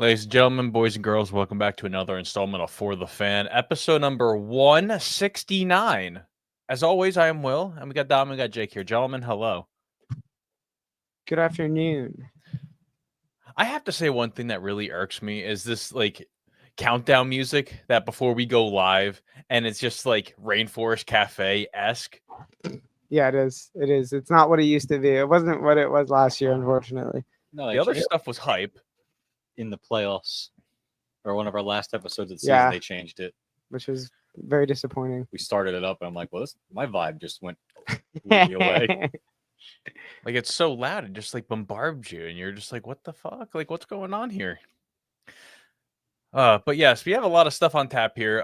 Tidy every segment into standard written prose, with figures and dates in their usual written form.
Ladies and gentlemen, boys and girls, welcome back to another installment of For the Fan, episode number 169. As always, I am Will, and we got Dom and we got Jake here. Gentlemen, hello. Good afternoon. I have to say one thing that really irks me is this countdown music that before we go live, and it's just like Rainforest Cafe-esque. Yeah, it is. It is. It's not what it used to be. It wasn't what it was last year, unfortunately. No, The other stuff was hype. In the playoffs, or one of our last episodes of the season, they changed it, which was very disappointing. We started it up, and I'm like, well, my vibe just went completely away. Like, it's so loud, it just like bombards you, and you're just like, what the fuck? Like, what's going on here? But yes, we have a lot of stuff on tap here.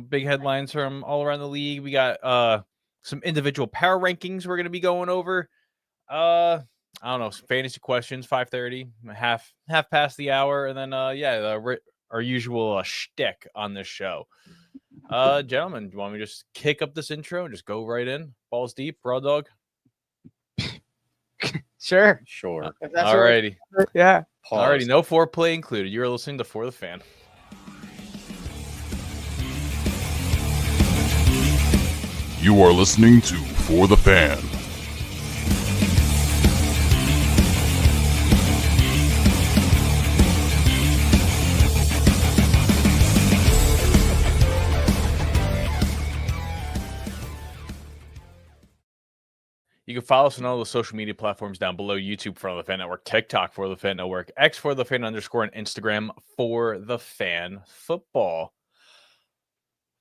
Big headlines from all around the league. We got some individual power rankings we're gonna be going over. I don't know, some fantasy questions, 5:30, half past the hour, and then our usual shtick on this show. Gentlemen, do you want me to just kick up this intro and just go right in? Balls deep, raw dog? Sure. Alrighty. Yeah. Alrighty, no foreplay included. You're listening to For the Fan. You are listening to For the Fan. You can follow us on all the social media platforms down below. YouTube For the Fan Network, TikTok For the Fan Network, X For the Fan _ and Instagram For the Fan Football.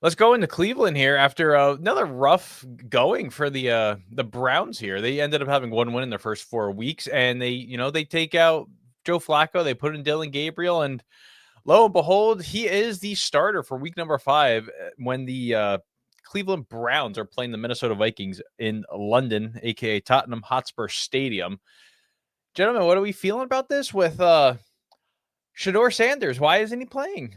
Let's go into Cleveland here after another rough going for the Browns here. They ended up having one win in their first 4 weeks, and they take out Joe Flacco. They put in Dillon, Gabriel, and lo and behold, he is the starter for week number 5 when the Cleveland Browns are playing the Minnesota Vikings in London, aka Tottenham Hotspur Stadium. Gentlemen, what are we feeling about this with Shedeur Sanders? Why isn't he playing?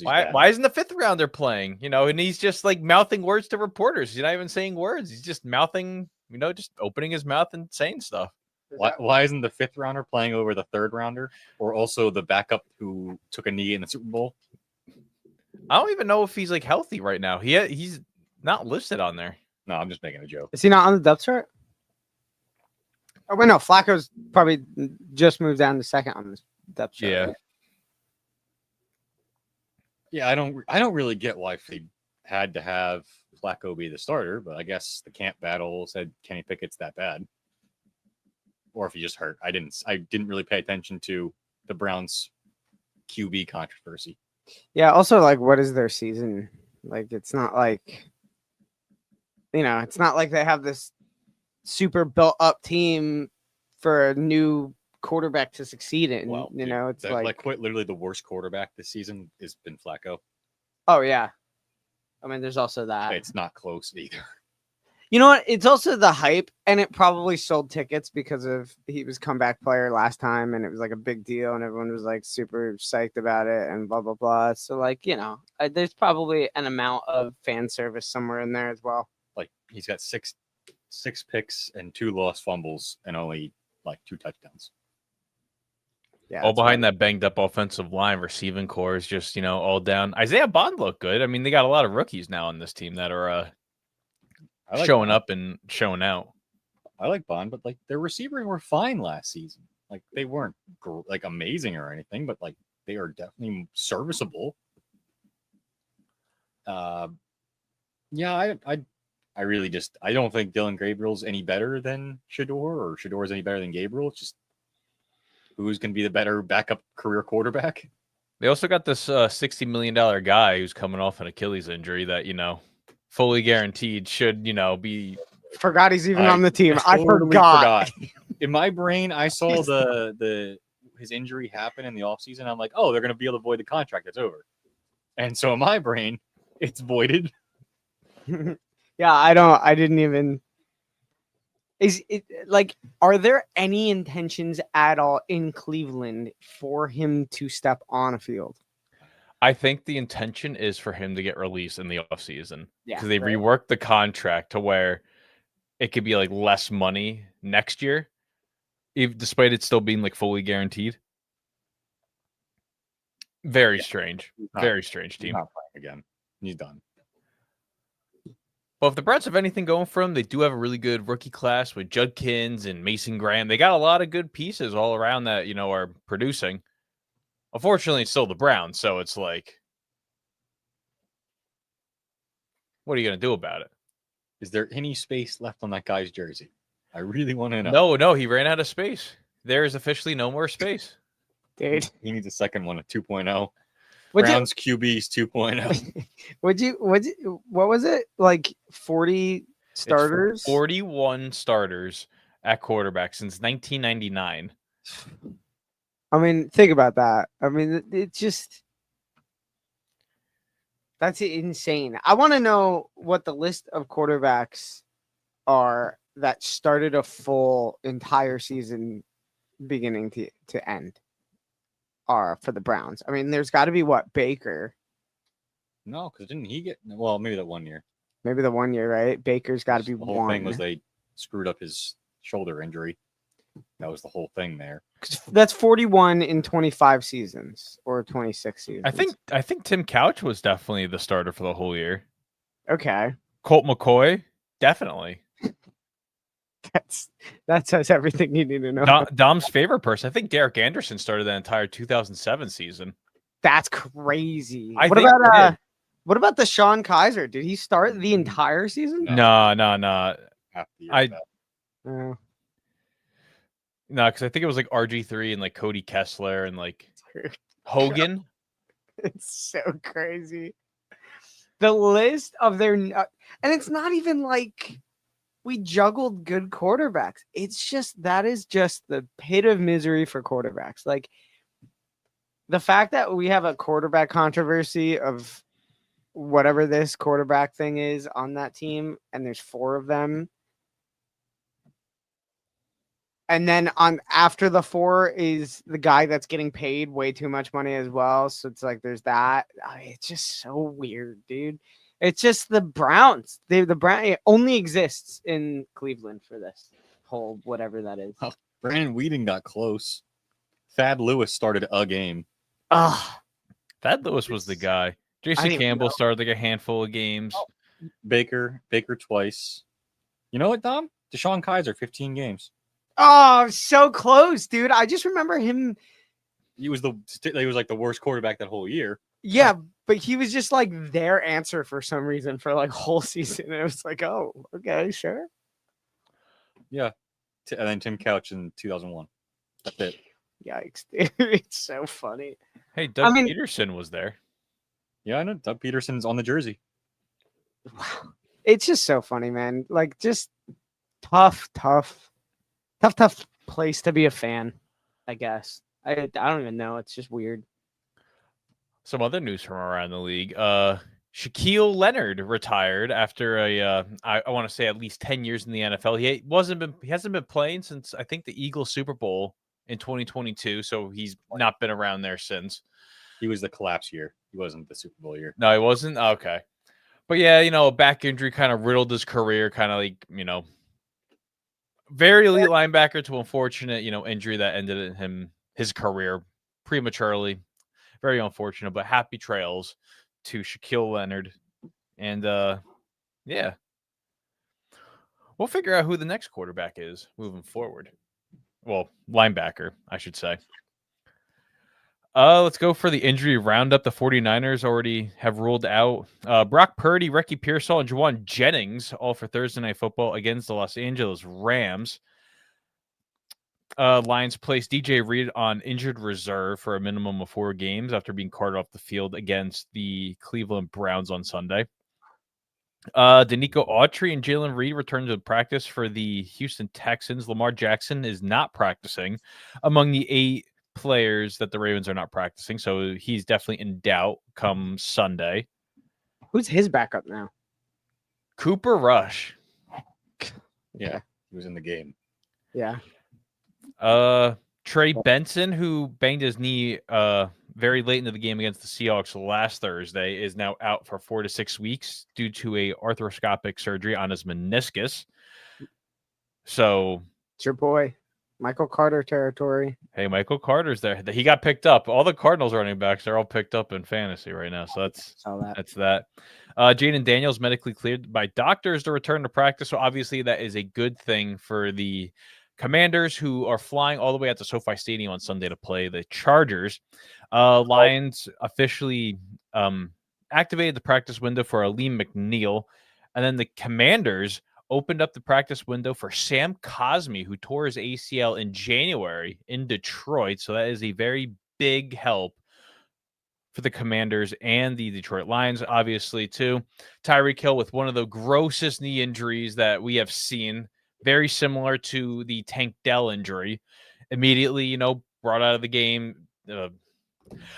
Why isn't the 5th rounder playing? And he's just like mouthing words to reporters. He's not even saying words. He's just mouthing, just opening his mouth and saying stuff. Why isn't the 5th rounder playing over the 3rd rounder, or also the backup who took a knee in the Super Bowl? I don't even know if he's like healthy right now. He's not listed on there. No, I'm just making a joke. Is he not on the depth chart? Oh wait, no. Flacco's probably just moved down to 2nd on this depth chart. Yeah. Right? Yeah, I don't really get why they had to have Flacco be the starter, but I guess the camp battle said Kenny Pickett's that bad, or if he just hurt. I didn't really pay attention to the Browns QB controversy. Yeah. Also, like, what is their season? Like, it's not like, it's not like they have this super built up team for a new quarterback to succeed in. Well, it's like quite literally the worst quarterback this season has been Flacco. Oh yeah, I mean, there's also that. It's not close either. You know what? It's also the hype, and it probably sold tickets because he was comeback player last time, and it was like a big deal, and everyone was like super psyched about it, and blah blah blah. So like, there's probably an amount of fan service somewhere in there as well. Like, he's got six picks and 2 lost fumbles and only like 2 touchdowns. Yeah, all behind that banged up offensive line, receiving core is just, all down. Isaiah Bond looked good. I mean, they got a lot of rookies now on this team that are showing up and showing out. I like Bond, but like their receivers were fine last season. Like, they weren't like amazing or anything, but like they are definitely serviceable. Yeah, I really just I don't think Dillon Gabriel's any better than Shedeur, or Shedeur is any better than Gabriel. It's just who's going to be the better backup career quarterback. They also got this $60 million guy who's coming off an Achilles injury that, fully guaranteed should, be. Forgot he's even on the team. I forgot. In my brain, I saw his injury happen in the offseason. I'm like, oh, they're going to be able to void the contract. It's over. And so in my brain, it's voided. Yeah, I didn't even. Is it like, are there any intentions at all in Cleveland for him to step on a field? I think the intention is for him to get released in the offseason. Yeah, because they reworked the contract to where it could be like less money next year, despite it still being like fully guaranteed. Very strange. He's not- Very strange He's team. not playing again. He's done. But if the Browns have anything going for them, they do have a really good rookie class with Judkins and Mason Graham. They got a lot of good pieces all around that, are producing. Unfortunately, it's still the Browns, so it's like, what are you going to do about it? Is there any space left on that guy's jersey? I really want to know. No, he ran out of space. There is officially no more space. Dude. He needs a second one, a 2.0. Would you, Browns QBs 2.0. what was it? Like 40 starters? It's 41 starters at quarterback since 1999. I mean, think about that. I mean, it's just that's insane. I want to know what the list of quarterbacks are that started a full entire season beginning to end are for the Browns. I mean, there's got to be Baker. No, because didn't he get? Well, maybe that 1 year. Maybe the 1 year, right? Baker's got to be The whole one. thing was they screwed up his shoulder injury. That was the whole thing there. That's 41 in 25 seasons or 26 seasons. I think Tim Couch was definitely the starter for the whole year. Okay. Colt McCoy, definitely. That says everything you need to know. Dom's favorite person. I think Derek Anderson started that entire 2007 season. That's crazy. I What think he about did. what about the Sean Kaiser? Did he start the entire season? No. Half the year I- of that. Oh, No, because I think it was like RG3 and like Cody Kessler and like Hogan. it's so crazy. The list of their and it's not even like we juggled good quarterbacks. It's just that is just the pit of misery for quarterbacks. Like the fact that we have a quarterback controversy of whatever this quarterback thing is on that team, and there's 4 of them. And then on after the 4 is the guy that's getting paid way too much money as well. So it's like there's that. I mean, it's just so weird, dude. It's just the Browns. The Brown it only exists in Cleveland for this whole whatever that is. Oh. Brandon Whedon got close. Thad Lewis started a game. Ugh. Thad Lewis was the guy. I Jason didn't even Campbell know. started like a handful of games. Baker twice. You know what, Dom? Deshaun Kaiser, 15 games. Oh, so close, dude. I just remember him. He was like the worst quarterback that whole year. Yeah, but he was just like their answer for some reason for like whole season. And it was like, oh, okay, sure. Yeah. And then Tim Couch in 2001. That's it. Yikes, dude. It's so funny. Hey, Doug mean- Peterson was there. Yeah, I know. Doug Peterson's on the jersey. Wow. It's just so funny, man. Like just tough place to be a fan, I guess. I don't even know. It's just weird. Some other news from around the league. Shaquille Leonard retired after I want to say at least 10 years in the NFL. He hasn't been playing since I think the Eagles Super Bowl in 2022, so he's not been around there since. He was the collapse year. He wasn't the Super Bowl year. No, he wasn't. Okay. But yeah, a back injury kind of riddled his career, kind of like, very elite linebacker to unfortunate, injury that ended his career prematurely. Very unfortunate, but happy trails to Shaquille Leonard. And yeah. We'll figure out who the next quarterback is moving forward. Well, linebacker, I should say. Let's go for the injury roundup. The 49ers already have ruled out Brock Purdy, Ricky Pearsall, and Juwan Jennings, all for Thursday Night Football against the Los Angeles Rams. Lions placed DJ Reed on injured reserve for a minimum of 4 games after being carted off the field against the Cleveland Browns on Sunday. Danico Autry and Jalen Reed returned to practice for the Houston Texans. Lamar Jackson is not practicing among the 8 players that the Ravens are not practicing, so he's definitely in doubt come Sunday. Who's his backup now? Cooper Rush. Yeah, he was in the game. Yeah. Trey Benson, who banged his knee very late into the game against the Seahawks last Thursday, is now out for 4 to 6 weeks due to a arthroscopic surgery on his meniscus. So It's your boy. Michael Carter territory. Hey, Michael Carter's there. He got picked up. All the Cardinals running backs are all picked up in fantasy right now. So Saw that. that's that. Jaden Daniels medically cleared by doctors to return to practice. So obviously that is a good thing for the Commanders, who are flying all the way out to SoFi Stadium on Sunday to play the Chargers. Lions officially activated the practice window for Aleem McNeil. And then the Commanders opened up the practice window for Sam Cosmi, who tore his ACL in January in Detroit. So that is a very big help for the Commanders and the Detroit Lions, obviously, too. Tyreek Hill with one of the grossest knee injuries that we have seen, very similar to the Tank Dell injury. Immediately, brought out of the game,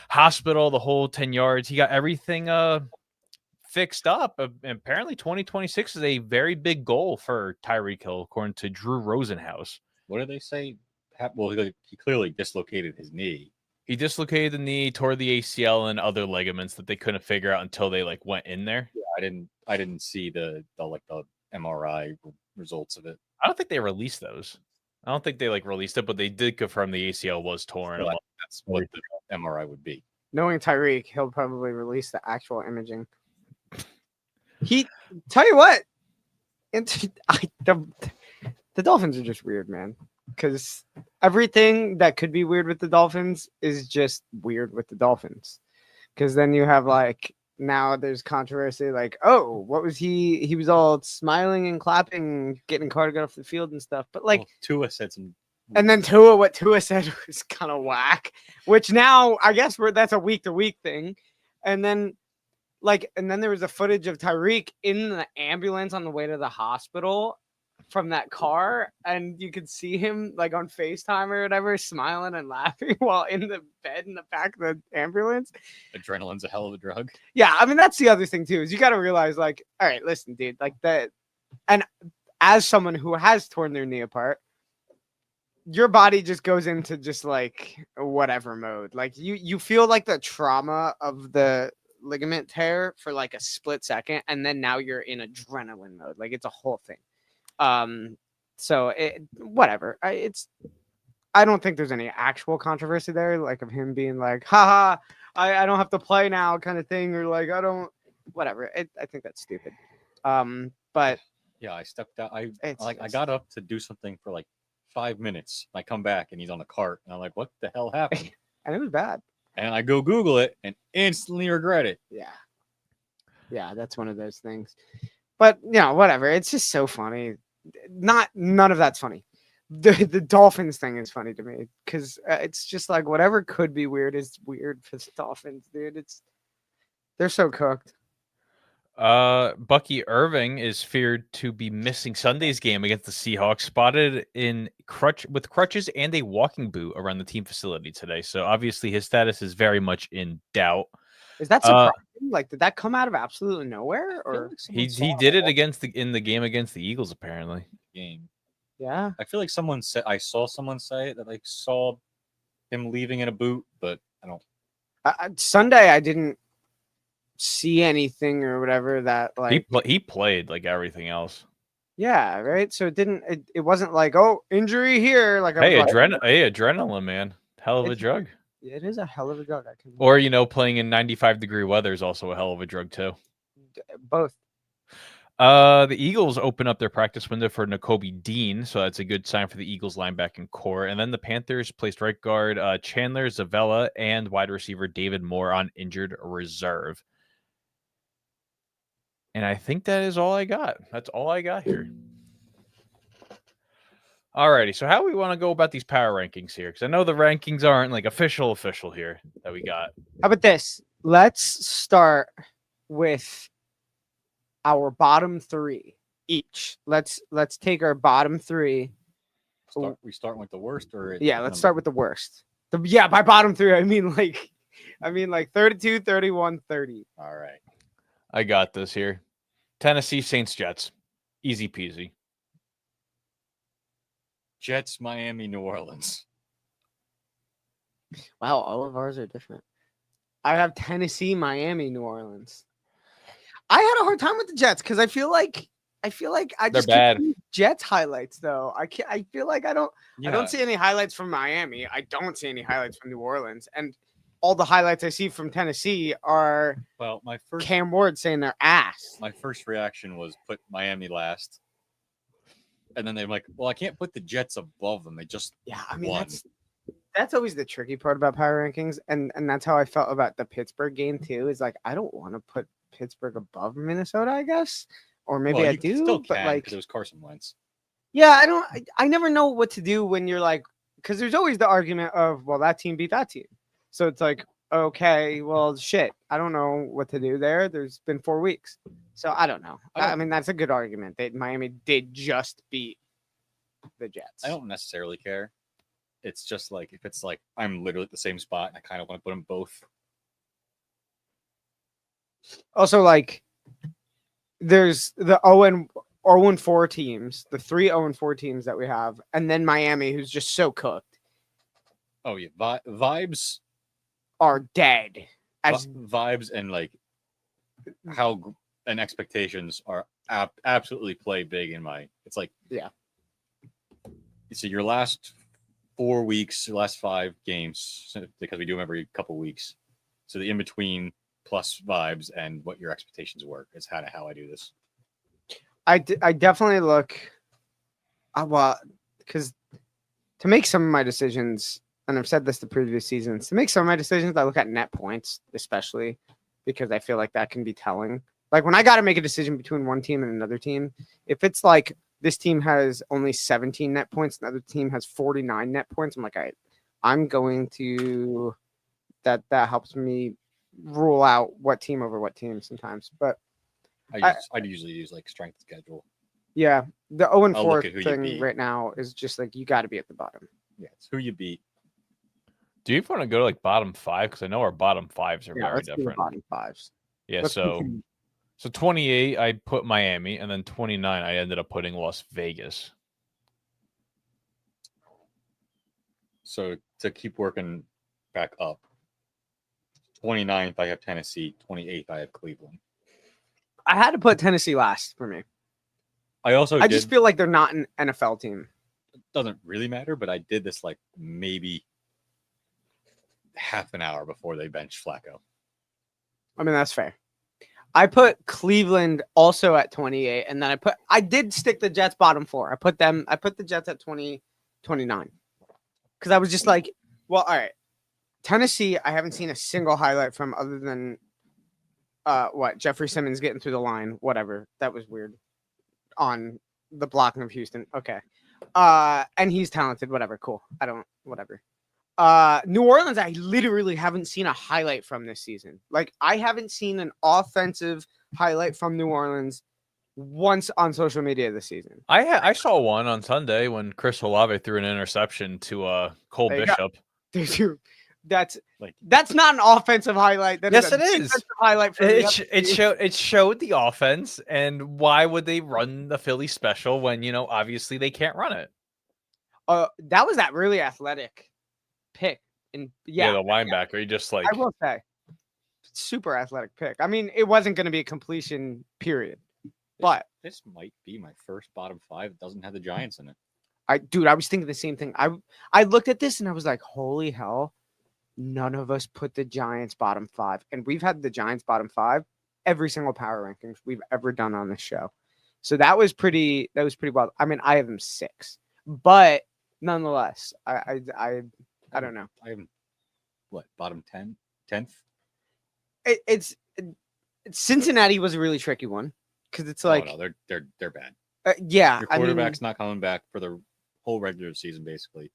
hospital, the whole 10 yards. He got everything fixed up. Apparently 2026 is a very big goal for Tyreek Hill, according to Drew Rosenhaus. What did they say? Well, he clearly dislocated his knee. He dislocated the knee, tore the ACL and other ligaments that they couldn't figure out until they went in there. Yeah, I didn't see the MRI results of it. I don't think they released those. I don't think they released it, but they did confirm the ACL was torn. So that's what the MRI would be. Knowing Tyreek, he'll probably release the actual imaging. Tell you what, the Dolphins are just weird, man. Because everything that could be weird with the Dolphins is just weird with the Dolphins. Because then you have now there's controversy oh, what was he was all smiling and clapping, getting Carter off the field and stuff. But Tua said some, and then what Tua said was kind of whack, which now I guess that's a week to week thing. And then there was a footage of Tyreek in the ambulance on the way to the hospital from that car, and you could see him on FaceTime or whatever, smiling and laughing while in the bed in the back of the ambulance. Adrenaline's a hell of a drug. Yeah, I mean that's the other thing too, is you got to realize all right, listen, dude, that, and as someone who has torn their knee apart, your body just goes into just whatever mode. You feel the trauma of the ligament tear for a split second, and then now you're in adrenaline mode. It's a whole thing. So whatever. I don't think there's any actual controversy there, of him being haha, I don't have to play now kind of thing, or I don't, whatever. I think that's stupid. But yeah, I stepped out. I got up to do something for 5 minutes. I come back and he's on the cart, and I'm what the hell happened? And it was bad. And I go Google it and instantly regret it. Yeah, that's one of those things. But whatever. It's just so funny. None of that's funny. The Dolphins thing is funny to me because it's just whatever could be weird is weird for the Dolphins, dude. They're so cooked. Bucky Irving is feared to be missing Sunday's game against the Seahawks, spotted with crutches and a walking boot around the team facility today. So obviously his status is very much in doubt. Is that surprising? Did that come out of absolutely nowhere? Or he did it in the game against the Eagles, apparently. Yeah. I feel I saw someone say it, that saw him leaving in a boot, but I don't. Sunday I didn't see anything or whatever that he played everything else. Yeah, right. So it wasn't injury here. Adrenaline, man, hell of a drug. It is a hell of a drug. Or playing in 95-degree weather is also a hell of a drug too. Both. The Eagles open up their practice window for Nakobe Dean, so that's a good sign for the Eagles linebacking core. And then the Panthers placed right guard Chandler Zavella and wide receiver David Moore on injured reserve. And I think that is all I got. That's all I got here. Alrighty, so how do we want to go about these power rankings here? Because I know the rankings aren't official here that we got. How about this? Let's start with our bottom three each. Let's take our bottom three. We start with the worst, or let's start with the worst. By bottom three, I mean 32, 31, 30. All right. I got this here. Tennessee Saints Jets. Easy peasy. Jets, Miami, New Orleans. Wow, all of ours are different. I have Tennessee, Miami, New Orleans. I had a hard time with the Jets because I feel I feel like I They're just keep bad. seeing Jets highlights though. I feel like I don't Yeah. see any highlights from Miami. I don't see any highlights from New Orleans, and all the highlights I see from Tennessee are Well, Cam Ward saying they're ass. my first reaction was put Miami last, and then they're like, "Well, I can't put the Jets above them. They just Yeah, I mean won." that's always the tricky part about power rankings, and that's how I felt about the Pittsburgh game too. Is like I don't want to put Pittsburgh above Minnesota, I guess, or maybe Well, I you do, still but can like because it was Carson Wentz. yeah, I never know what to do when you're like, because there's always the argument of, well, that team beat that team. So it's like, okay, well, shit, I don't know what to do there. There's been 4 weeks. So I don't know. I mean, that's a good argument that Miami did just beat the Jets. I don't necessarily care. It's just like if it's like I'm literally at the same spot, I kind of want to put them both. Also, like, there's the 0-4 teams, the 3 0-4 teams that we have, and then Miami, who's just so cooked, Oh yeah, vibes, are dead. As vibes, and like how and expectations are absolutely play big in my. It's like Yeah. So your last 4 weeks, your last 5 games, because we do them every couple weeks. So the in between plus vibes and what your expectations were is kind of how I do this. I definitely look, well, because to make some of my decisions, and I've said this the previous seasons, to make some of my decisions, I look at net points, especially because I feel like that can be telling. Like when I got to make a decision between one team and another team, if it's like this team has only 17 net points, and the other team has 49 net points, I'm like, all right, I'm going to that helps me rule out what team over what team sometimes. But I usually use like strength schedule. yeah, the 0-4 you thing beat. right now is just like you got to be at the bottom. Yeah, it's who you beat. Do you want to go to like bottom 5? Because I know our bottom 5s are Yeah, very let's do the different. bottom 5s. Yeah, Let's so continue. 28, I put Miami, and then 29, I ended up putting Las Vegas. So to keep working back up, 29th I have Tennessee, 28th I have Cleveland. I had to put Tennessee last for me. I just feel like they're not an NFL team. It doesn't really matter, but I did this like maybe half an hour before they benched Flacco. I mean, that's fair. I put Cleveland also at 28, and then I did stick the Jets bottom 4. I put the Jets at 29. Because I was just like, well, all right. Tennessee, I haven't seen a single highlight from other than Jeffrey Simmons getting through the line, whatever. That was weird. On the blocking of Houston. Okay. And he's talented, whatever. Cool. Whatever. New Orleans, I literally haven't seen a highlight from this season. Like, I haven't seen an offensive highlight from New Orleans once on social media this season. I saw one on Sunday when Chris Olave threw an interception to Cole There you go. Bishop. That's not an offensive highlight. That Yes, is a it is. defensive highlight from the other team. It showed the offense, and why would they run the Philly special when obviously they can't run it? That was that really athletic pick, and The linebacker. He just like I will say, super athletic pick. I mean, it wasn't going to be a completion period, but This might be my first bottom 5 that doesn't have the Giants in it. I was thinking the same thing. I looked at this and I was like, holy hell, none of us put the Giants bottom 5, and we've had the Giants bottom 5 every single power rankings we've ever done on this show. So that was pretty wild. I mean, I have them 6, but nonetheless, I don't know. I have bottom 10th? It's Cincinnati was a really tricky one because it's like, oh, no, they're bad. Yeah, Your quarterback's not coming back for the whole regular season, basically.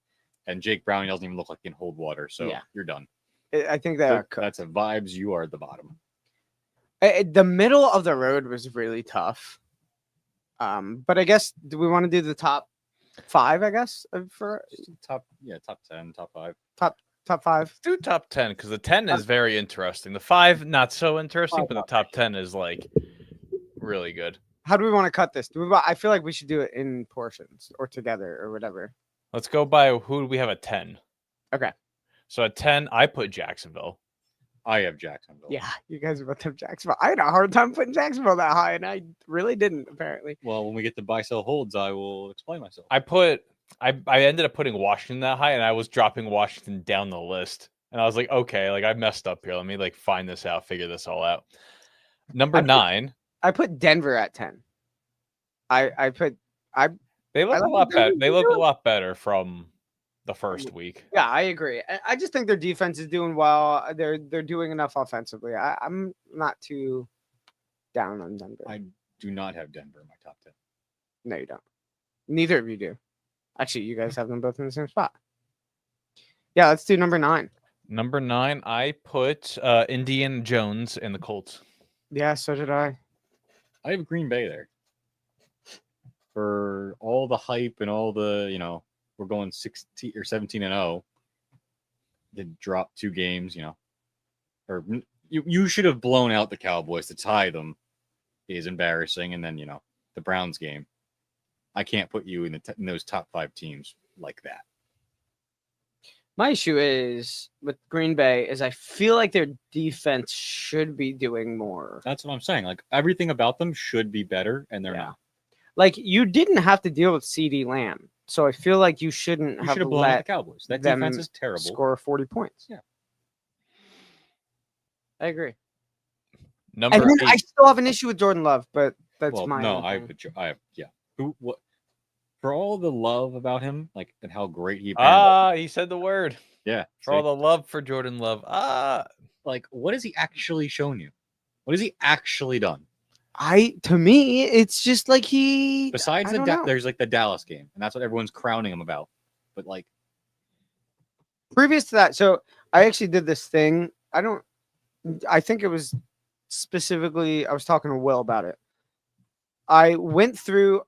And Jake Browning doesn't even look like he can hold water. So you're done. I think that that's a vibes. You are at the bottom. The middle of the road was really tough. But I guess, do we want to do the top 5, I guess, for top 10, top 5. Top 5? Let's do top 10 because the 10 is very interesting. The 5, not so interesting, but the top 10 is like really good. How do we want to cut this? I feel like we should do it in portions or together or whatever. Let's go by who do we have at 10? Okay. So at 10, I put Jacksonville. I have Jacksonville. Yeah, you guys are both have Jacksonville. I had a hard time putting Jacksonville that high, and I really didn't, apparently. Well, when we get to buy sell holds, I will explain myself. I ended up putting Washington that high, and I was dropping Washington down the list. And I was like, okay, like I messed up here. Let me like find this out, figure this all out. Number 9. I put Denver at 10. They look I a like lot what better. Denver's They look a doing. lot better from the first week. Yeah, I agree. I just think their defense is doing well. They're doing enough offensively. I'm not too down on Denver. I do not have Denver in my top 10. No, you don't. Neither of you do. Actually, you guys have them both in the same spot. Yeah, let's do number 9. Number 9, I put Indiana Jones and the Colts. Yeah, so did I. I have Green Bay there. For all the hype and all the, we're going 16 or 17-0. They dropped 2 games, or you should have blown out the Cowboys to tie them. Is embarrassing, and then the Browns game. I can't put you in those top 5 teams like that. My issue is with Green Bay is I feel like their defense should be doing more. That's what I'm saying. Like everything about them should be better, and they're not. Like you didn't have to deal with CD Lamb, so I feel like you shouldn't You have should have blown out the let Cowboys. That them defense is terrible. score 40 points. Yeah. I agree. Number And then 8. I still have an issue with Jordan Love, but that's Well, my no, own I thing. have what for all the love about him, like and how great he apparently, He said the word. yeah. For all the love for Jordan Love. Like what has he actually shown you? What has he actually done? To me, it's just like Besides I don't know. there's like the Dallas game, and that's what everyone's crowning him about. But like Previous to that, so I actually did this thing. I think it was specifically, I was talking to Will about it. I went through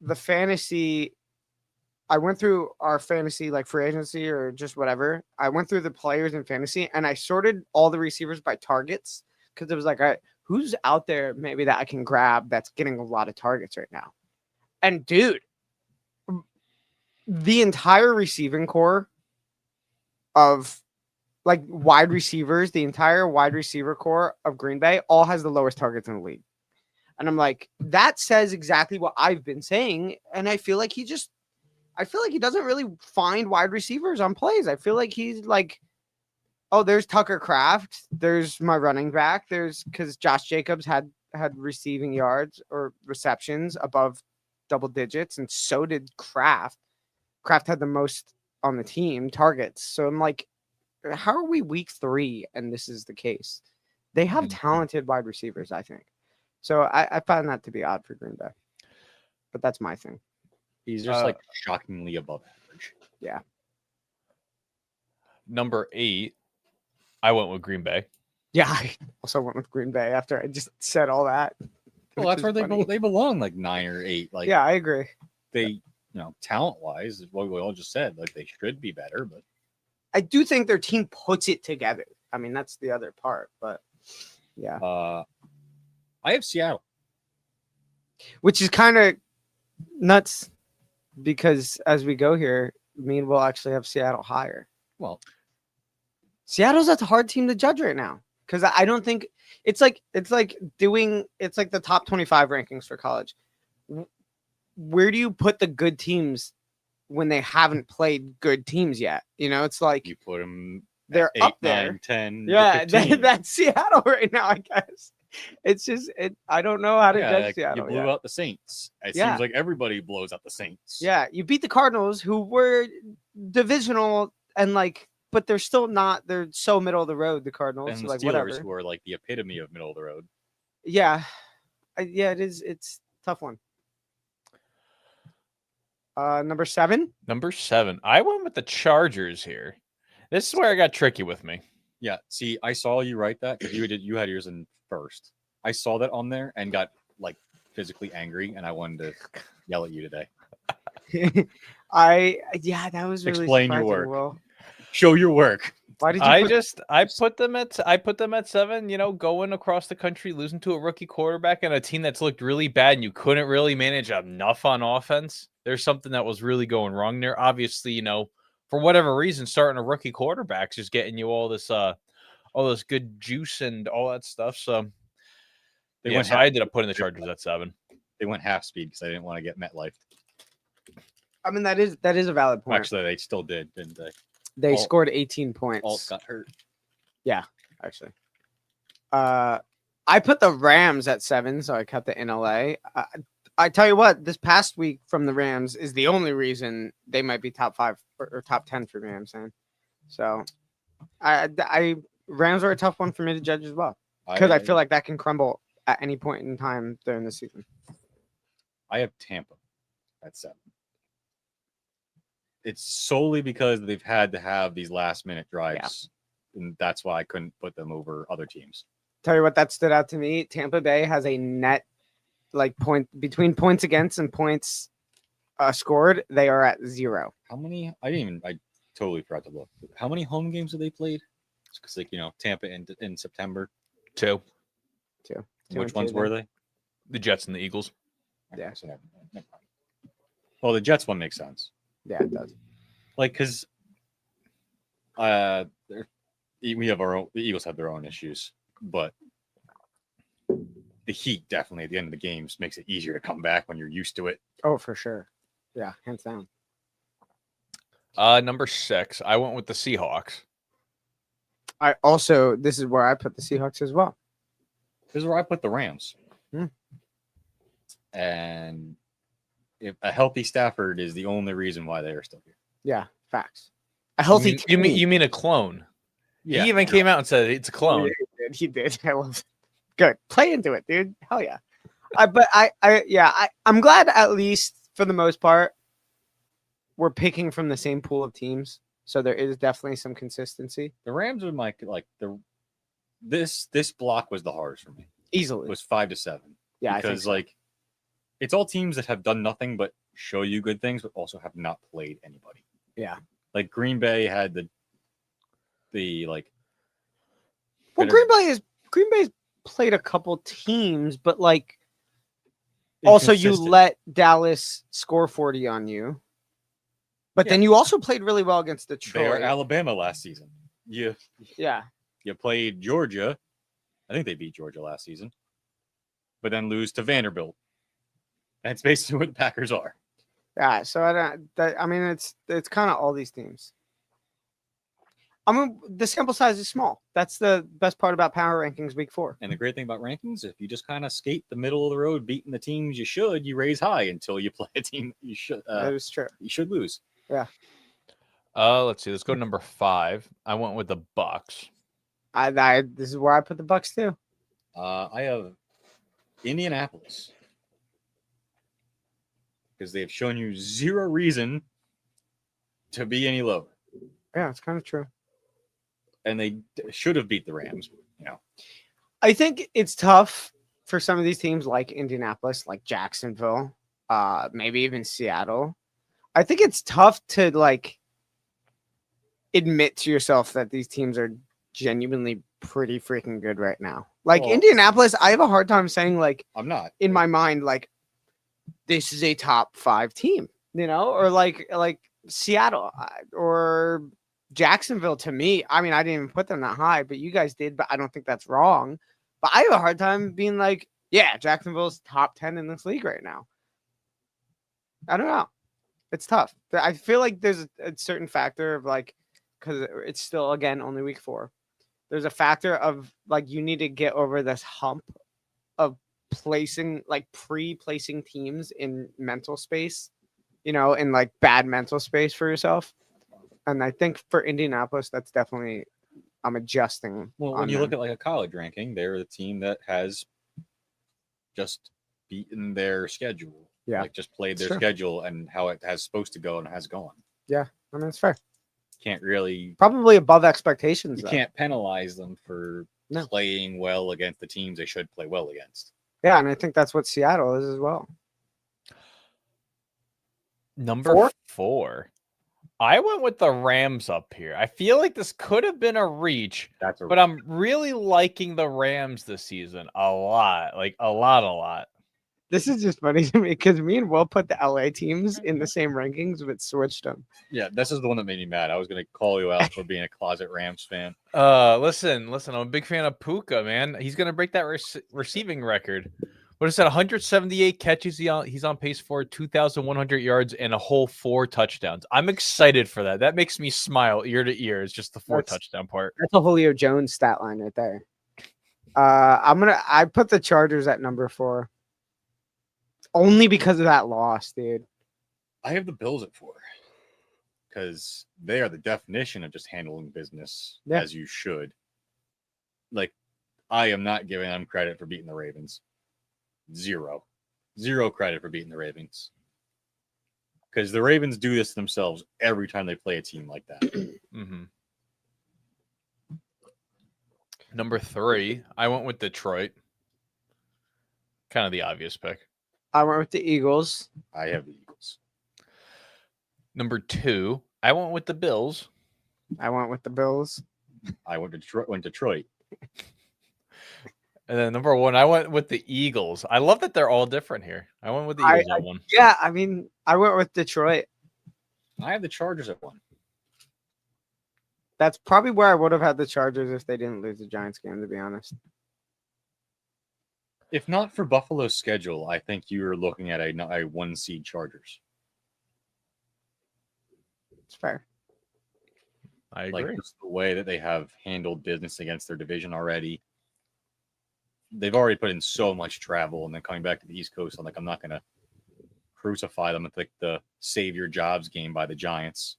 our fantasy, like free agency or just whatever. I went through the players in fantasy and I sorted all the receivers by targets because it was like, all right, who's out there maybe that I can grab that's getting a lot of targets right now? And dude, the entire receiving core of like wide receivers, the entire wide receiver core of Green Bay all has the lowest targets in the league. And I'm like, that says exactly what I've been saying. And I feel like he doesn't really find wide receivers on plays. I feel like he's like, oh, there's Tucker Kraft. There's my running back. Because Josh Jacobs had receiving yards or receptions above double digits. And so did Kraft. Kraft had the most on the team targets. So I'm like, how are we week 3 and this is the case? They have talented wide receivers, I think. So I find that to be odd for Green Bay. But that's my thing. he's just like shockingly above average. Yeah. Number 8, I went with Green Bay. Yeah, I also went with Green Bay after I just said all that. Well, that's where they belong, like 9 or 8. Like Yeah, I agree. they, talent wise, is what we all just said. Like they should be better, but I do think their team puts it together. I mean, that's the other part, but yeah. I have Seattle. Which is kind of nuts because as we go here, me and Will actually have Seattle higher. Well, Seattle's a hard team to judge right now because I don't think it's like the top 25 rankings for college. Where do you put the good teams when they haven't played good teams yet? It's like you put them they're 8, up there. 9, 10. Yeah, 15. that's Seattle right now, I guess. It's just I don't know how to judge like Seattle. you blew out the Saints. It Yeah. seems like everybody blows out the Saints. Yeah, you beat the Cardinals, who were divisional and but they're still not. They're so middle of the road. The Cardinals, And so, the like Steelers, whatever. who are like the epitome of middle of the road. Yeah, yeah, it is. It's a tough one. Number 7. Number 7, I went with the Chargers here. This is where it got tricky with me. Yeah, see, I saw you write that because you had yours in first. I saw that on there and got like physically angry, and I wanted to yell at you today. That was really Explain your surprising, work. Will. Show your work. Why did you? I put them at 7, going across the country, losing to a rookie quarterback and a team that's looked really bad and you couldn't really manage enough on offense. There's something that was really going wrong there. Obviously, for whatever reason, starting a rookie quarterback is just getting you all all this good juice and all that stuff. So They yeah, went so half, I ended up putting the Chargers at 7. they went half speed because I didn't want to get MetLife. I mean, that is a valid point. Actually, they still did, didn't they? They Alt- scored 18 points. Alt got hurt. Actually. I put the Rams at 7, so I cut the NLA. I tell you what, this past week from the Rams is the only reason they might be top 5 or top 10 for me. I'm saying, so I Rams are a tough one for me to judge as well because I feel like that can crumble at any point in time during the season. I have Tampa at 7. It's solely because they've had to have these last minute drives, and that's why I couldn't put them over other teams. Tell you what, that stood out to me. Tampa Bay has a net point between points against and points scored. They are at 0. How many? I totally forgot to look. How many home games have they played? Because Tampa in September. 2. Which ones were they? The Jets and the Eagles. Yeah. So never mind. Well, the Jets one makes sense. Yeah, it does. Because we have our own. The Eagles have their own issues, but the Heat definitely at the end of the games makes it easier to come back when you're used to it. Oh, for sure. Yeah, hands down. Number 6, I went with the Seahawks. This is where I put the Seahawks as well. This is where I put the Rams. And if a healthy Stafford is the only reason why they are still here. Yeah, facts. A healthy You mean a clone? Yeah. He even came out and said it's a clone. He did. I love it. Good. Play into it, dude. Hell yeah. I'm glad at least for the most part we're picking from the same pool of teams. So there is definitely some consistency. The Rams are this block was the hardest for me. Easily. It was 5-7. Yeah, Because I think so. it's all teams that have done nothing but show you good things, but also have not played anybody. Yeah. Like Green Bay had the Well, Green Bay's played a couple teams, but also you inconsistent. let Dallas score 40 on you. But then you also played really well against They Detroit. were Alabama last season. You played Georgia. I think they beat Georgia last season, but then lose to Vanderbilt. That's basically what the Packers are. Yeah, so it's kind of all these teams. I mean, the sample size is small. That's the best part about power rankings week 4. And the great thing about rankings, if you just kind of skate the middle of the road, beating the teams you raise high until you play a team you should. That is true. You should lose. Yeah. Let's see. Let's go to number 5. I went with the Bucks. This is where I put the Bucks too. I have Indianapolis because they've shown you zero reason to be any lower. Yeah, it's kind of true. And they should have beat the Rams. I think it's tough for some of these teams like Indianapolis, like Jacksonville, maybe even Seattle. I think it's tough to admit to yourself that these teams are genuinely pretty freaking good right now. Well, Indianapolis, I have a hard time saying I'm not in my mind this is a top 5 team, or like Seattle or Jacksonville. To me, I mean, I didn't even put them that high, but you guys did. But I don't think that's wrong. But I have a hard time being Jacksonville's top 10 in this league right now. I don't know. It's tough. I feel like there's a certain factor of because it's still, again, only week 4. There's a factor of you need to get over this hump of placing pre-placing teams in mental space, in bad mental space for yourself. And I think for Indianapolis, that's definitely I'm adjusting. Well, when you look at a college ranking, they're the team that has just beaten their schedule. Yeah. Just played their schedule and how it has supposed to go and has gone. Yeah, I mean, it's fair. Can't really probably above expectations. You can't penalize them for playing well against the teams they should play well against. Yeah, and I think that's what Seattle is as well. Number 4. I went with the Rams up here. I feel like this could have been a reach, but I'm really liking the Rams this season a lot. A lot. This is just funny to me because me and Will put the LA teams in the same rankings, but switched them. Yeah, this is the one that made me mad. I was gonna call you out for being a closet Rams fan. Listen, I'm a big fan of Puka, man. He's gonna break that receiving record. What is that? 178 catches. He's on pace for 2,100 yards and a whole 4 touchdowns. I'm excited for that. That makes me smile ear to ear. It's just the 4 touchdown part. That's a Julio Jones stat line right there. I put the Chargers at number 4. Only because of that loss, dude. I have the Bills at 4 because they are the definition of just handling business as you should. Like, I am not giving them credit for beating the Ravens. Zero credit for beating the Ravens. Because the Ravens do this themselves every time they play a team like that. Mm-hmm. Number 3, I went with Detroit. Kind of the obvious pick. I went with the Eagles. I have the Eagles. Number 2, I went with the Bills. I went with the Bills. I went Detroit. And then number 1, I went with the Eagles. I love that they're all different here. I went with the Eagles at 1. Yeah, I mean, I went with Detroit. I have the Chargers at 1. That's probably where I would have had the Chargers if they didn't lose the Giants game, to be honest. If not for Buffalo's schedule, I think you are looking at a 1-seed Chargers. It's fair. I agree. Like, just the way that they have handled business against their division already. They've already put in so much travel, and then coming back to the East Coast, I'm not going to crucify them with like the save your jobs game by the Giants.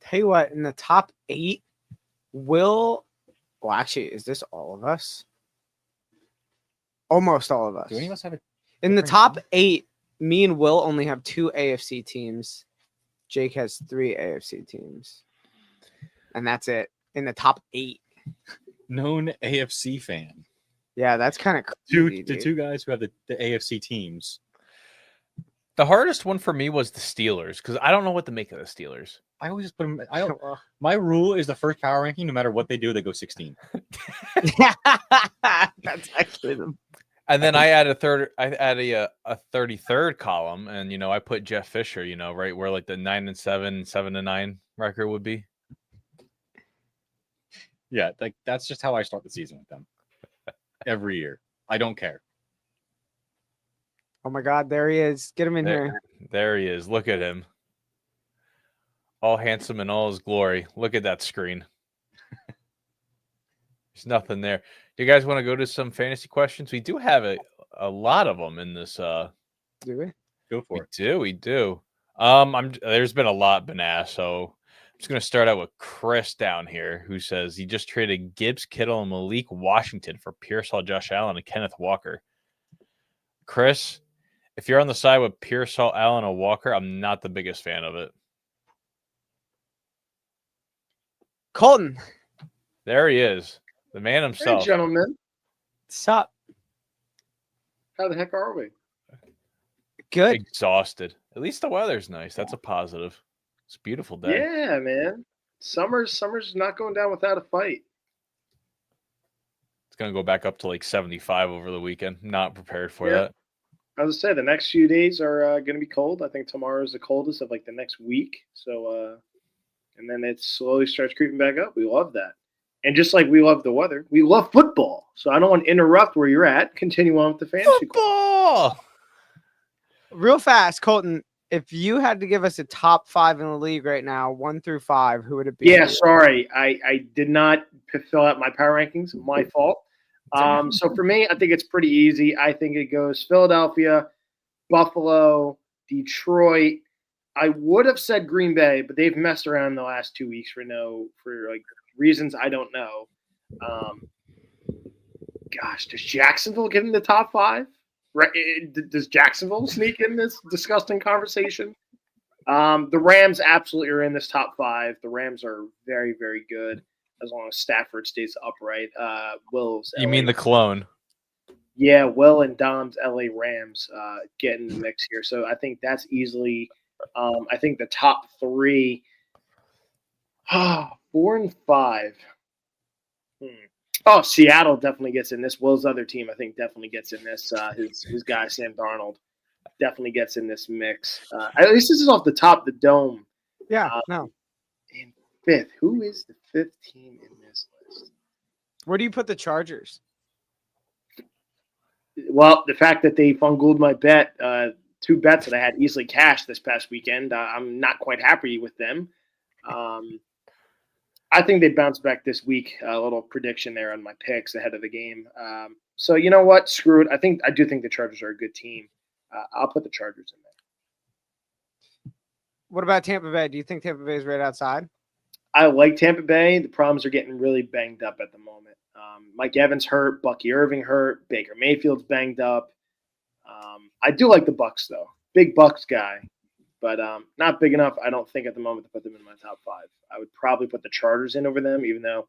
Tell you what, in the top 8, actually, is this all of us? Almost all of us. Do any of us have in the top 8, me and Will only have 2 AFC teams. Jake has 3 AFC teams. And that's it. In the top 8. Known AFC fan. Yeah, that's kind of crazy. The 2 guys who have the AFC teams. The hardest one for me was the Steelers because I don't know what to make of the Steelers. I always just put them. My rule is the first power ranking, no matter what they do, they go 16. That's actually the. And then I add a 33rd column, and I put Jeff Fisher. Right where like the 9-7, 7-9 record would be. Yeah, like that's just how I start the season with them. Every year, I don't care. Oh my God, there he is! Get him in here. There he is. Look at him. All handsome in all his glory. Look at that screen. There's nothing there. Do you guys want to go to some fantasy questions? We do have a lot of them in this. Do we? Go for it. We do. There's been a lot been asked, so I'm just gonna start out with Chris down here, who says he just traded Gibbs, Kittle, and Malik Washington for Pearsall, Josh Allen, and Kenneth Walker. Chris, if you're on the side with Pearsall, Allen, or Walker, I'm not the biggest fan of it. Colton. There he is. The man himself. Hey, gentlemen. What's up? How the heck are we? Good. Exhausted. At least the weather's nice. That's a positive. It's a beautiful day. Yeah, man. Summer's not going down without a fight. It's going to go back up to like 75 over the weekend. Not prepared for that. As I said, the next few days are going to be cold. I think tomorrow is the coldest of like the next week. So, and then it slowly starts creeping back up. We love that. And just like we love the weather, we love football. So I don't want to interrupt where you're at. Continue on with the fantasy. Football! Real fast, Colton. If you had to give us a top 5 in the league right now, 1 through 5, who would it be? Yeah, sorry. I did not fill out my power rankings. My fault. So for me, I think it's pretty easy. I think it goes Philadelphia, Buffalo, Detroit. I would have said Green Bay, but they've messed around the last 2 weeks for like reasons I don't know. Gosh, does Jacksonville get in the top 5? Right? Does Jacksonville sneak in this disgusting conversation? The Rams absolutely are in this top 5. The Rams are very, very good as long as Stafford stays upright. Will's You LA mean the clone? Yeah, Will and Dom's LA Rams get in the mix here. So I think that's easily I think the top 3, 4 and 5. Oh, Seattle definitely gets in this. Will's other team, I think, definitely gets in this. His guy, Sam Darnold, definitely gets in this mix. At least this is off the top of the dome. Yeah, Um, no. In fifth, who is the fifth team in this list? Where do you put the Chargers? Well, the fact that they fungled my bet, 2 bets that I had easily cashed this past weekend, I'm not quite happy with them. I think they bounce back this week. A little prediction there on my picks ahead of the game. So you know what? Screw it. I do think the Chargers are a good team. I'll put the Chargers in there. What about Tampa Bay? Do you think Tampa Bay is right outside? I like Tampa Bay. The problems are getting really banged up at the moment. Mike Evans hurt, Bucky Irving hurt, Baker Mayfield's banged up. I do like the Bucks though. Big Bucks guy, but not big enough, I don't think, at the moment to put them in my top 5. I would probably put the Chargers in over them, even though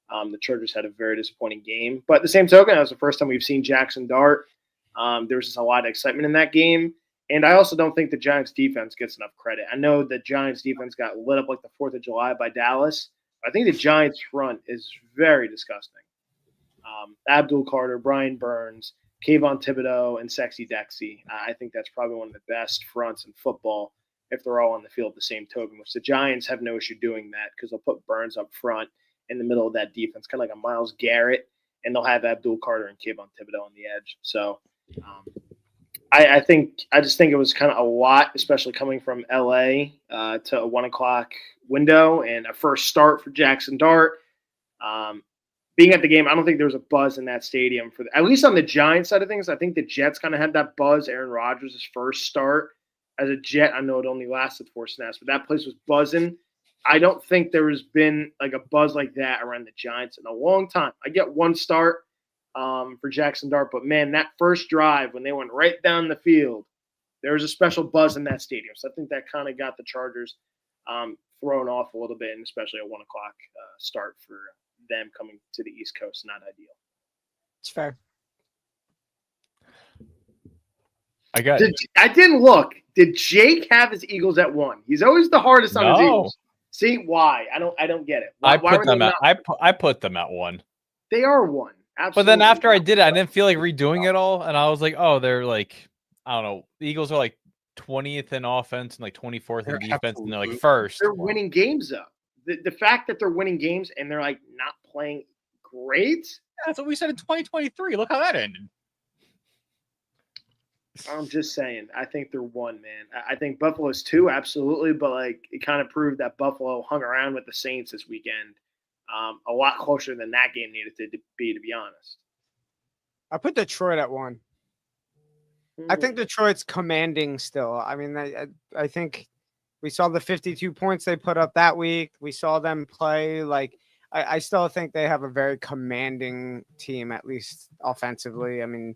the Chargers had a very disappointing game. But at the same token, that was the first time we've seen Jackson Dart. There was just a lot of excitement in that game. And I also don't think the Giants defense gets enough credit. I know the Giants defense got lit up like the 4th of July by Dallas. I think the Giants front is very disgusting. Abdul Carter, Brian Burns, Kayvon Thibodeau, and Sexy Dexy. I think that's probably one of the best fronts in football if they're all on the field at the same token, which the Giants have no issue doing that because they'll put Burns up front in the middle of that defense, kind of like a Myles Garrett, and they'll have Abdul Carter and Kayvon Thibodeau on the edge. So I just think it was kind of a lot, especially coming from LA to a 1 o'clock window and a first start for Jackson Dart. Being at the game, I don't think there was a buzz in that stadium at least on the Giants side of things. I think the Jets kind of had that buzz. Aaron Rodgers' first start as a Jet. I know it only lasted 4 snaps, but that place was buzzing. I don't think there has been like a buzz like that around the Giants in a long time. I get 1 start for Jackson Dart, but man, that first drive when they went right down the field, there was a special buzz in that stadium. So I think that kind of got the Chargers thrown off a little bit, and especially a 1 o'clock start for them coming to the East Coast. Not ideal. It's fair. I didn't look. Did Jake have his Eagles at 1? He's always the hardest on his Eagles. See why? I don't get it. I put them at 1. They are 1. Absolutely. But then after I did it, I didn't feel like redoing it all, and I was like, oh, they're like, I don't know. The Eagles are like 20th in offense and like 24th in defense, and they're like first. They're winning games though. The fact that they're winning games and they're like not playing great. That's what we said in 2023. Look how that ended. I'm just saying. I think they're 1, man. I think Buffalo's 2, absolutely, but like it kind of proved that Buffalo hung around with the Saints this weekend. A lot closer than that game needed to be honest. I put Detroit at 1. I think Detroit's commanding still. I mean, I think we saw the 52 points they put up that week. We saw them play. Like, I still think they have a very commanding team, at least offensively. I mean,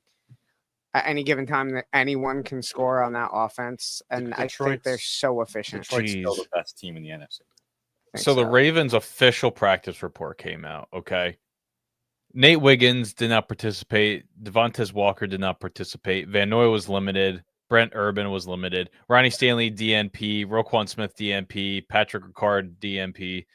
at any given time that anyone can score on that offense. And I think they're so efficient. Detroit's still the best team in the NFC. So the Ravens' official practice report came out, okay? Nate Wiggins did not participate. Devontae Walker did not participate. Van Noy was limited. Brent Urban was limited. Ronnie Stanley, DNP. Roquan Smith, DNP. Patrick Ricard, DNP.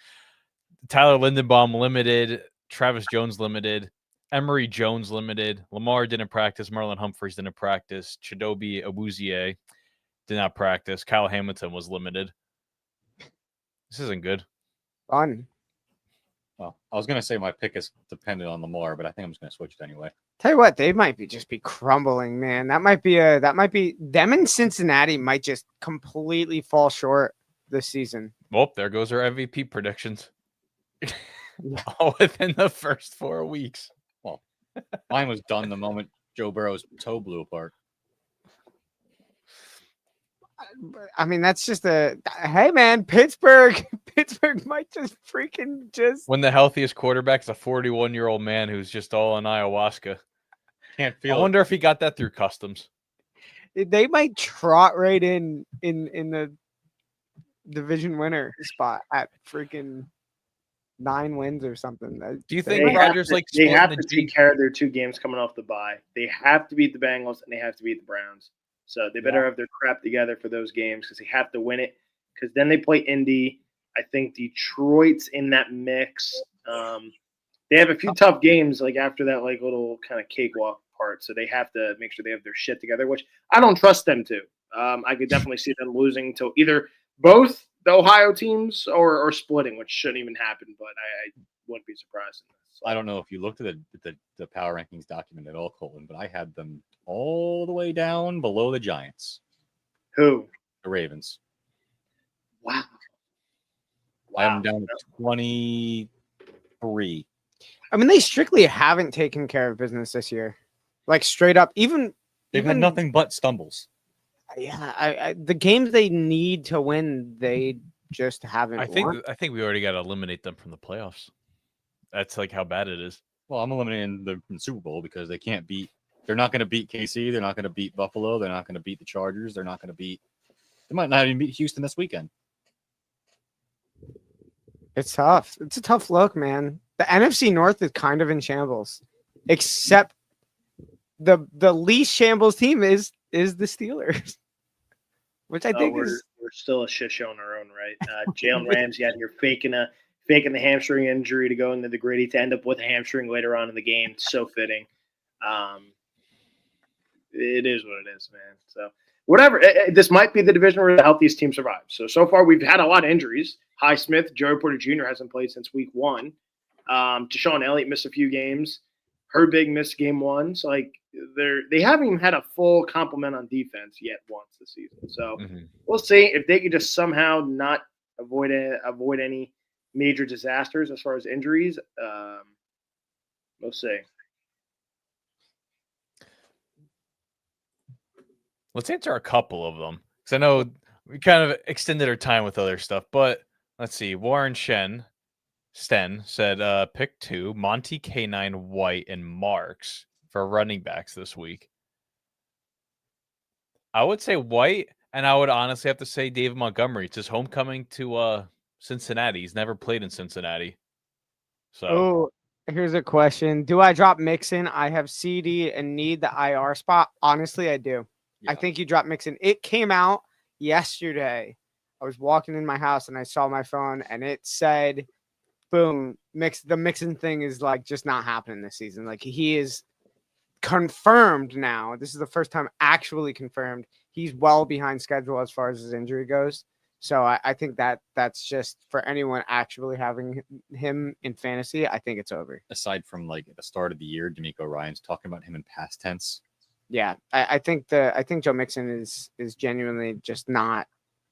Tyler Lindenbaum, limited. Travis Jones, limited. Emory Jones, limited. Lamar didn't practice. Marlon Humphreys didn't practice. Chidobe Awuzie did not practice. Kyle Hamilton was limited. This isn't good. Fun. Well, I was going to say my pick is dependent on Lamar, but I think I'm just going to switch it anyway. Tell you what, they might just be crumbling, man. That might be them in Cincinnati might just completely fall short this season. Well, there goes our MVP predictions. All within the first 4 weeks. Well, mine was done the moment Joe Burrow's toe blew apart. I mean, that's just hey, man, Pittsburgh might just when the healthiest quarterback's a 41-year-old man who's just all on ayahuasca. Can't feel. I wonder if he got that through customs. They might trot right in the division winner spot at freaking 9 wins or something. Do you think Rodgers they have to take care of their 2 games coming off the bye? They have to beat the Bengals and they have to beat the Browns. So they better have their crap together for those games because they have to win it. Because then they play Indy. I think Detroit's in that mix. They have a few tough games like after that like little kind of cakewalk part, so they have to make sure they have their shit together, which I don't trust them to. I could definitely see them losing to either both the Ohio teams or splitting, which shouldn't even happen, but I wouldn't be surprised in this. I don't know if you looked at the power rankings document at all, Colton, but I had them all the way down below the Giants. Who? The Ravens. Wow. I have them down to 23. I mean, they strictly haven't taken care of business this year. Like straight up, They've had nothing but stumbles. Yeah, the games they need to win, they just haven't. I think we already got to eliminate them from the playoffs. That's like how bad it is. Well, I'm eliminating them from the Super Bowl because they can't beat. They're not going to beat KC. They're not going to beat Buffalo. They're not going to beat the Chargers. They're not going to beat. They might not even beat Houston this weekend. It's tough. It's a tough look, man. The NFC North is kind of in shambles, except the least shambles team is the Steelers, which I think we're still a shit show on our own, right? Jalen Ramsey out here faking the hamstring injury to go into the gritty to end up with a hamstring later on in the game. It's so fitting. It is what it is, man. So whatever. This might be the division where the healthiest team survives. So far we've had a lot of injuries. Highsmith, Joey Porter Jr. hasn't played since week 1. Deshaun Elliott missed a few games. Herbig missed game 1. So they haven't even had a full complement on defense yet once this season. So we'll see if they could just somehow not avoid any major disasters as far as injuries. We'll see. Let's answer a couple of them because I know we kind of extended our time with other stuff, but let's see. Warren Sten said pick 2, Monty, K9, White, and Marks for running backs this week. I would say White, and I would honestly have to say David Montgomery. It's his homecoming to Cincinnati. He's never played in Cincinnati. So here's a question. Do I drop Mixon? I have CD and need the IR spot. Honestly, I do. Yeah. I think you drop Mixon. It came out yesterday. I was walking in my house and I saw my phone and it said, boom, the Mixon thing is like just not happening this season. Like he is confirmed now. This is the first time actually confirmed. He's well behind schedule as far as his injury goes. So I think that's just for anyone actually having him in fantasy, I think it's over. Aside from like at the start of the year, D'Amico Ryan's talking about him in past tense. Yeah, I think Joe Mixon is genuinely just not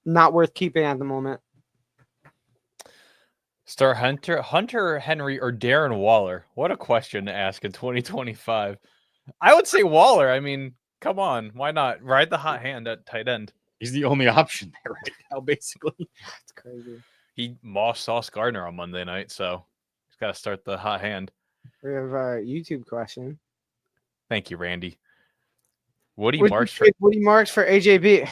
worth keeping at the moment. Start Hunter Henry, or Darren Waller? What a question to ask in 2025. I would say Waller. I mean, come on, why not ride the hot hand at tight end? He's the only option there right now, basically. It's crazy. He mossed Sauce Gardner on Monday night, so he's got to start the hot hand. We have a YouTube question. Thank you, Randy. Woody Marks for AJB.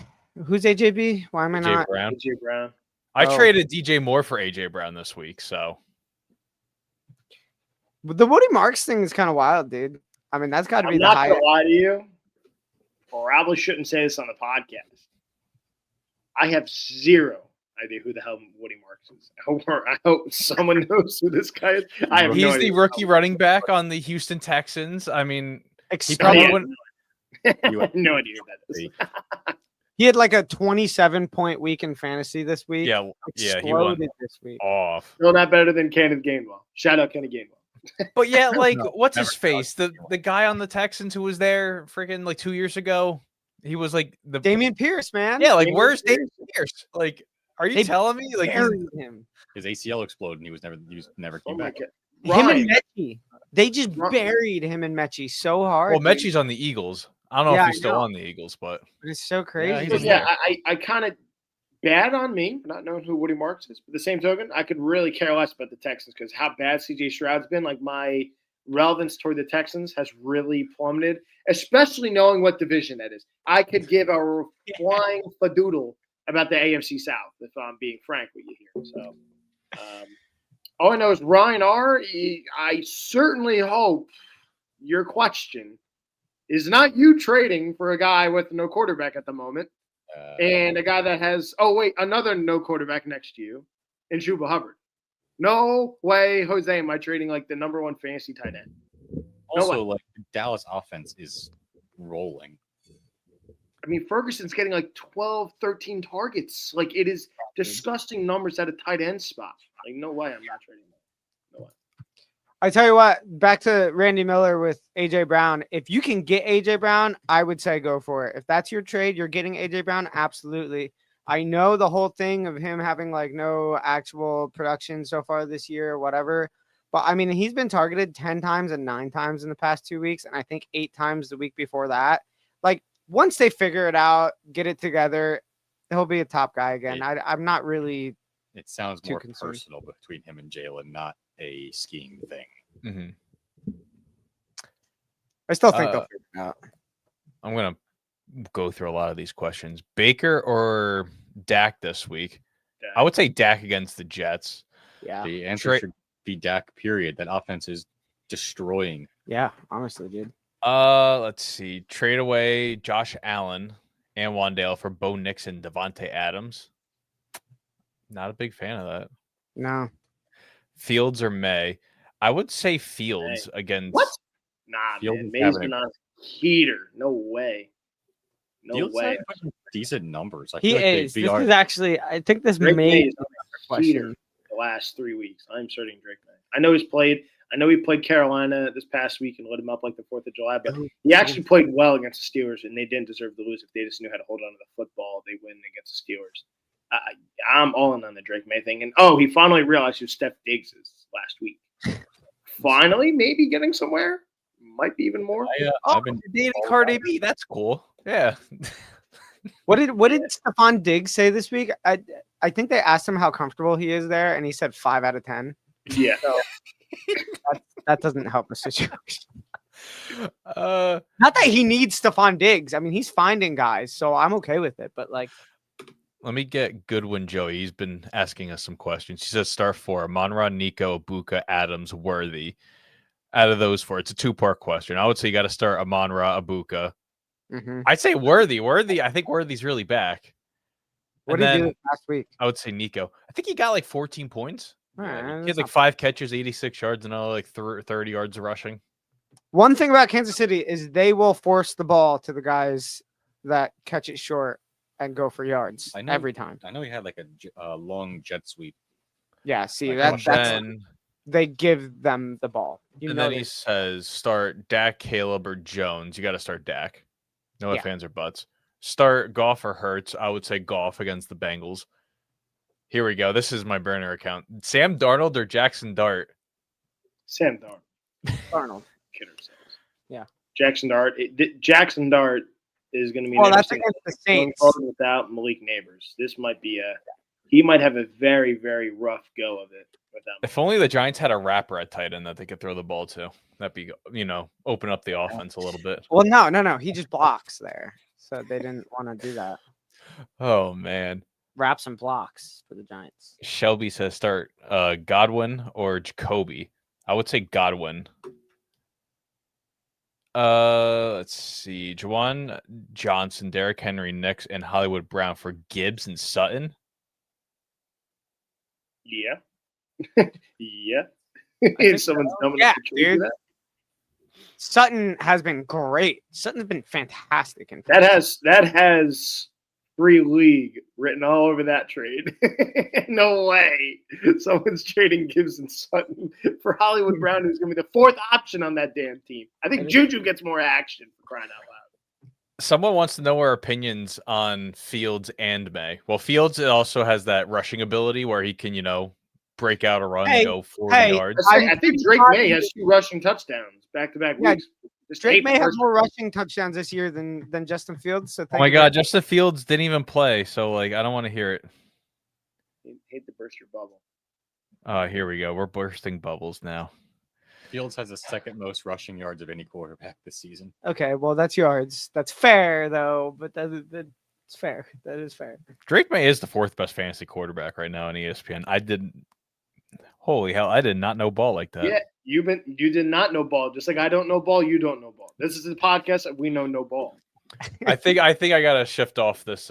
Who's AJB? Why am I not? Brown. AJ Brown. I traded DJ Moore for AJ Brown this week, so. But the Woody Marks thing is kind of wild, dude. I mean, that's got to be the highest. I'm not gonna lie to you. Probably shouldn't say this on the podcast. I have zero idea who the hell Woody Marks is. I hope someone knows who this guy is. He's the rookie running back on the Houston Texans. I mean, he probably wouldn't. You have no idea who that is. He had like a 27-point week in fantasy this week. Yeah, he won this week. Off. Still not better than Kenneth Gainwell. Shout out Kenny Gainwell. But yeah, like what's his face? The guy on the Texans who was there freaking like 2 years ago. He was like the Dameon Pierce, man. Yeah, like where's Dameon Pierce? Like, are you telling me like him? His ACL exploded and he was never came back. Him and Mechie. They just buried him and Mechie so hard. Well, Mechie's on the Eagles. I don't know if he's still on the Eagles, but it's so crazy. I kind of bad on me for not knowing who Woody Marks is. But the same token, I could really care less about the Texans because how bad CJ Stroud's been. Like my relevance toward the Texans has really plummeted, especially knowing what division that is. I could give a flying fadoodle about the AFC South if I'm being frank with you here. So all I know is Ryan R. I certainly hope your question is not you trading for a guy with no quarterback at the moment and a guy that has, another no quarterback next to you in Chuba Hubbard. No way, Jose, am I trading like the number one fantasy tight end? Also, like the Dallas offense is rolling. I mean, Ferguson's getting like 12, 13 targets. Like, it is disgusting numbers at a tight end spot. Like, no way I'm not trading that. No way. I tell you what, back to Randy Miller with AJ Brown. If you can get AJ Brown, I would say go for it. If that's your trade, you're getting AJ Brown, absolutely. I know the whole thing of him having like no actual production so far this year or whatever. But I mean, he's been targeted 10 times and 9 times in the past 2 weeks. And I think 8 times the week before that. Like, once they figure it out, get it together, he'll be a top guy again. I'm not really. It sounds too more concerned. personal between him and Jalen, not a scheme thing. Mm-hmm. I still think they'll figure it out. I'm gonna go through a lot of these questions. Baker or Dak this week? Dak. I would say Dak against the Jets. Yeah. The answer should be Dak, period. That offense is destroying. Yeah, honestly, dude. Let's see. Trade away Josh Allen and Wandale for Bo Nix and Devontae Adams. Not a big fan of that. No. Fields or May? I would say Fields against. What? Nah, Fields man. is May's having been on a heater. No way. No Fields way. had decent numbers. I He feel like is. they This are. is actually, I think this Drake May may is be on a a heater question. the last 3 weeks. I'm starting Drake May. I know he's played. I know he played Carolina this past week and lit him up like the 4th of July, but he actually played well against the Steelers, and they didn't deserve to lose. If they just knew how to hold on to the football, they win against the Steelers. I'm all in on the Drake May thing. And, he finally realized who Steph Diggs is last week. Finally, maybe getting somewhere. Might be even more. I've been dating Cardi B. That's cool. Yeah. What did Stephon Diggs say this week? I think they asked him how comfortable he is there, and he said 5 out of 10. Yeah. So that doesn't help the situation. Uh, Not that he needs Stephon Diggs. I mean, he's finding guys, so I'm okay with it. But like, let me get Goodwin Joey. He's been asking us some questions. He says star 4, Monra, Nico, Ibuka, Adams, Worthy. Out of those 4, it's a 2-part question. I would say you got to start Amon-Ra, Ibuka. I'd say Worthy. I think Worthy's really back. what did he do last week? I would say Nico. I think he got like 14 points. All right, He had like 5 catches, 86 yards, and like 30 yards of rushing. One thing about Kansas City is they will force the ball to the guys that catch it short and go for yards every time. I know he had like a long jet sweep. Yeah, see, Like, that's they give them the ball. And then he says start Dak, Caleb, or Jones. You got to start Dak. No ifs, ands, or buts. Start Goff or Hurts. I would say Goff against the Bengals. Here we go. This is my burner account. Sam Darnold or Jackson Dart? Sam Darnold. Darnold. Kid ourselves. Yeah. Jackson Dart. Jackson Dart is going to be. Oh, that's against the Saints. Without Malik Neighbors, this might be he might have a very, very rough go of it without. If only the Giants had a rapper at tight end that they could throw the ball to. That'd be, open up the offense a little bit. Well, no. He just blocks there. So they didn't want to do that. Oh, man. Wraps and blocks for the Giants. Shelby says start Godwin or Jacoby. I would say Godwin. Let's see. Juwan Johnson, Derrick Henry, Nix, and Hollywood Brown for Gibbs and Sutton. Yeah. Yeah. If someone's dumb enough to trade that. Sutton has been great. Sutton's been fantastic. That has free league written all over that trade. No way. Someone's trading Gibbs and Sutton for Hollywood Brown, who's going to be the 4th option on that damn team. I think Juju gets more action, for crying out loud. Someone wants to know our opinions on Fields and May. Well, Fields also has that rushing ability where he can, break out a run and go 40 yards. I think Drake May has 2 rushing touchdowns back-to-back weeks. Drake may have more rushing touchdowns this year than Justin Fields. So oh my God, Justin Fields didn't even play, so I don't want to hear it. Hate to burst your bubble. Here we go. We're bursting bubbles now. Fields has the 2nd most rushing yards of any quarterback this season. Okay, well that's yards. That's fair though, but that's fair. That is fair. Drake May is the 4th best fantasy quarterback right now on ESPN. Holy hell, I did not know ball like that. Yeah, you did not know ball. Just like I don't know ball, you don't know ball. This is a podcast that we know no ball. I think I gotta shift off this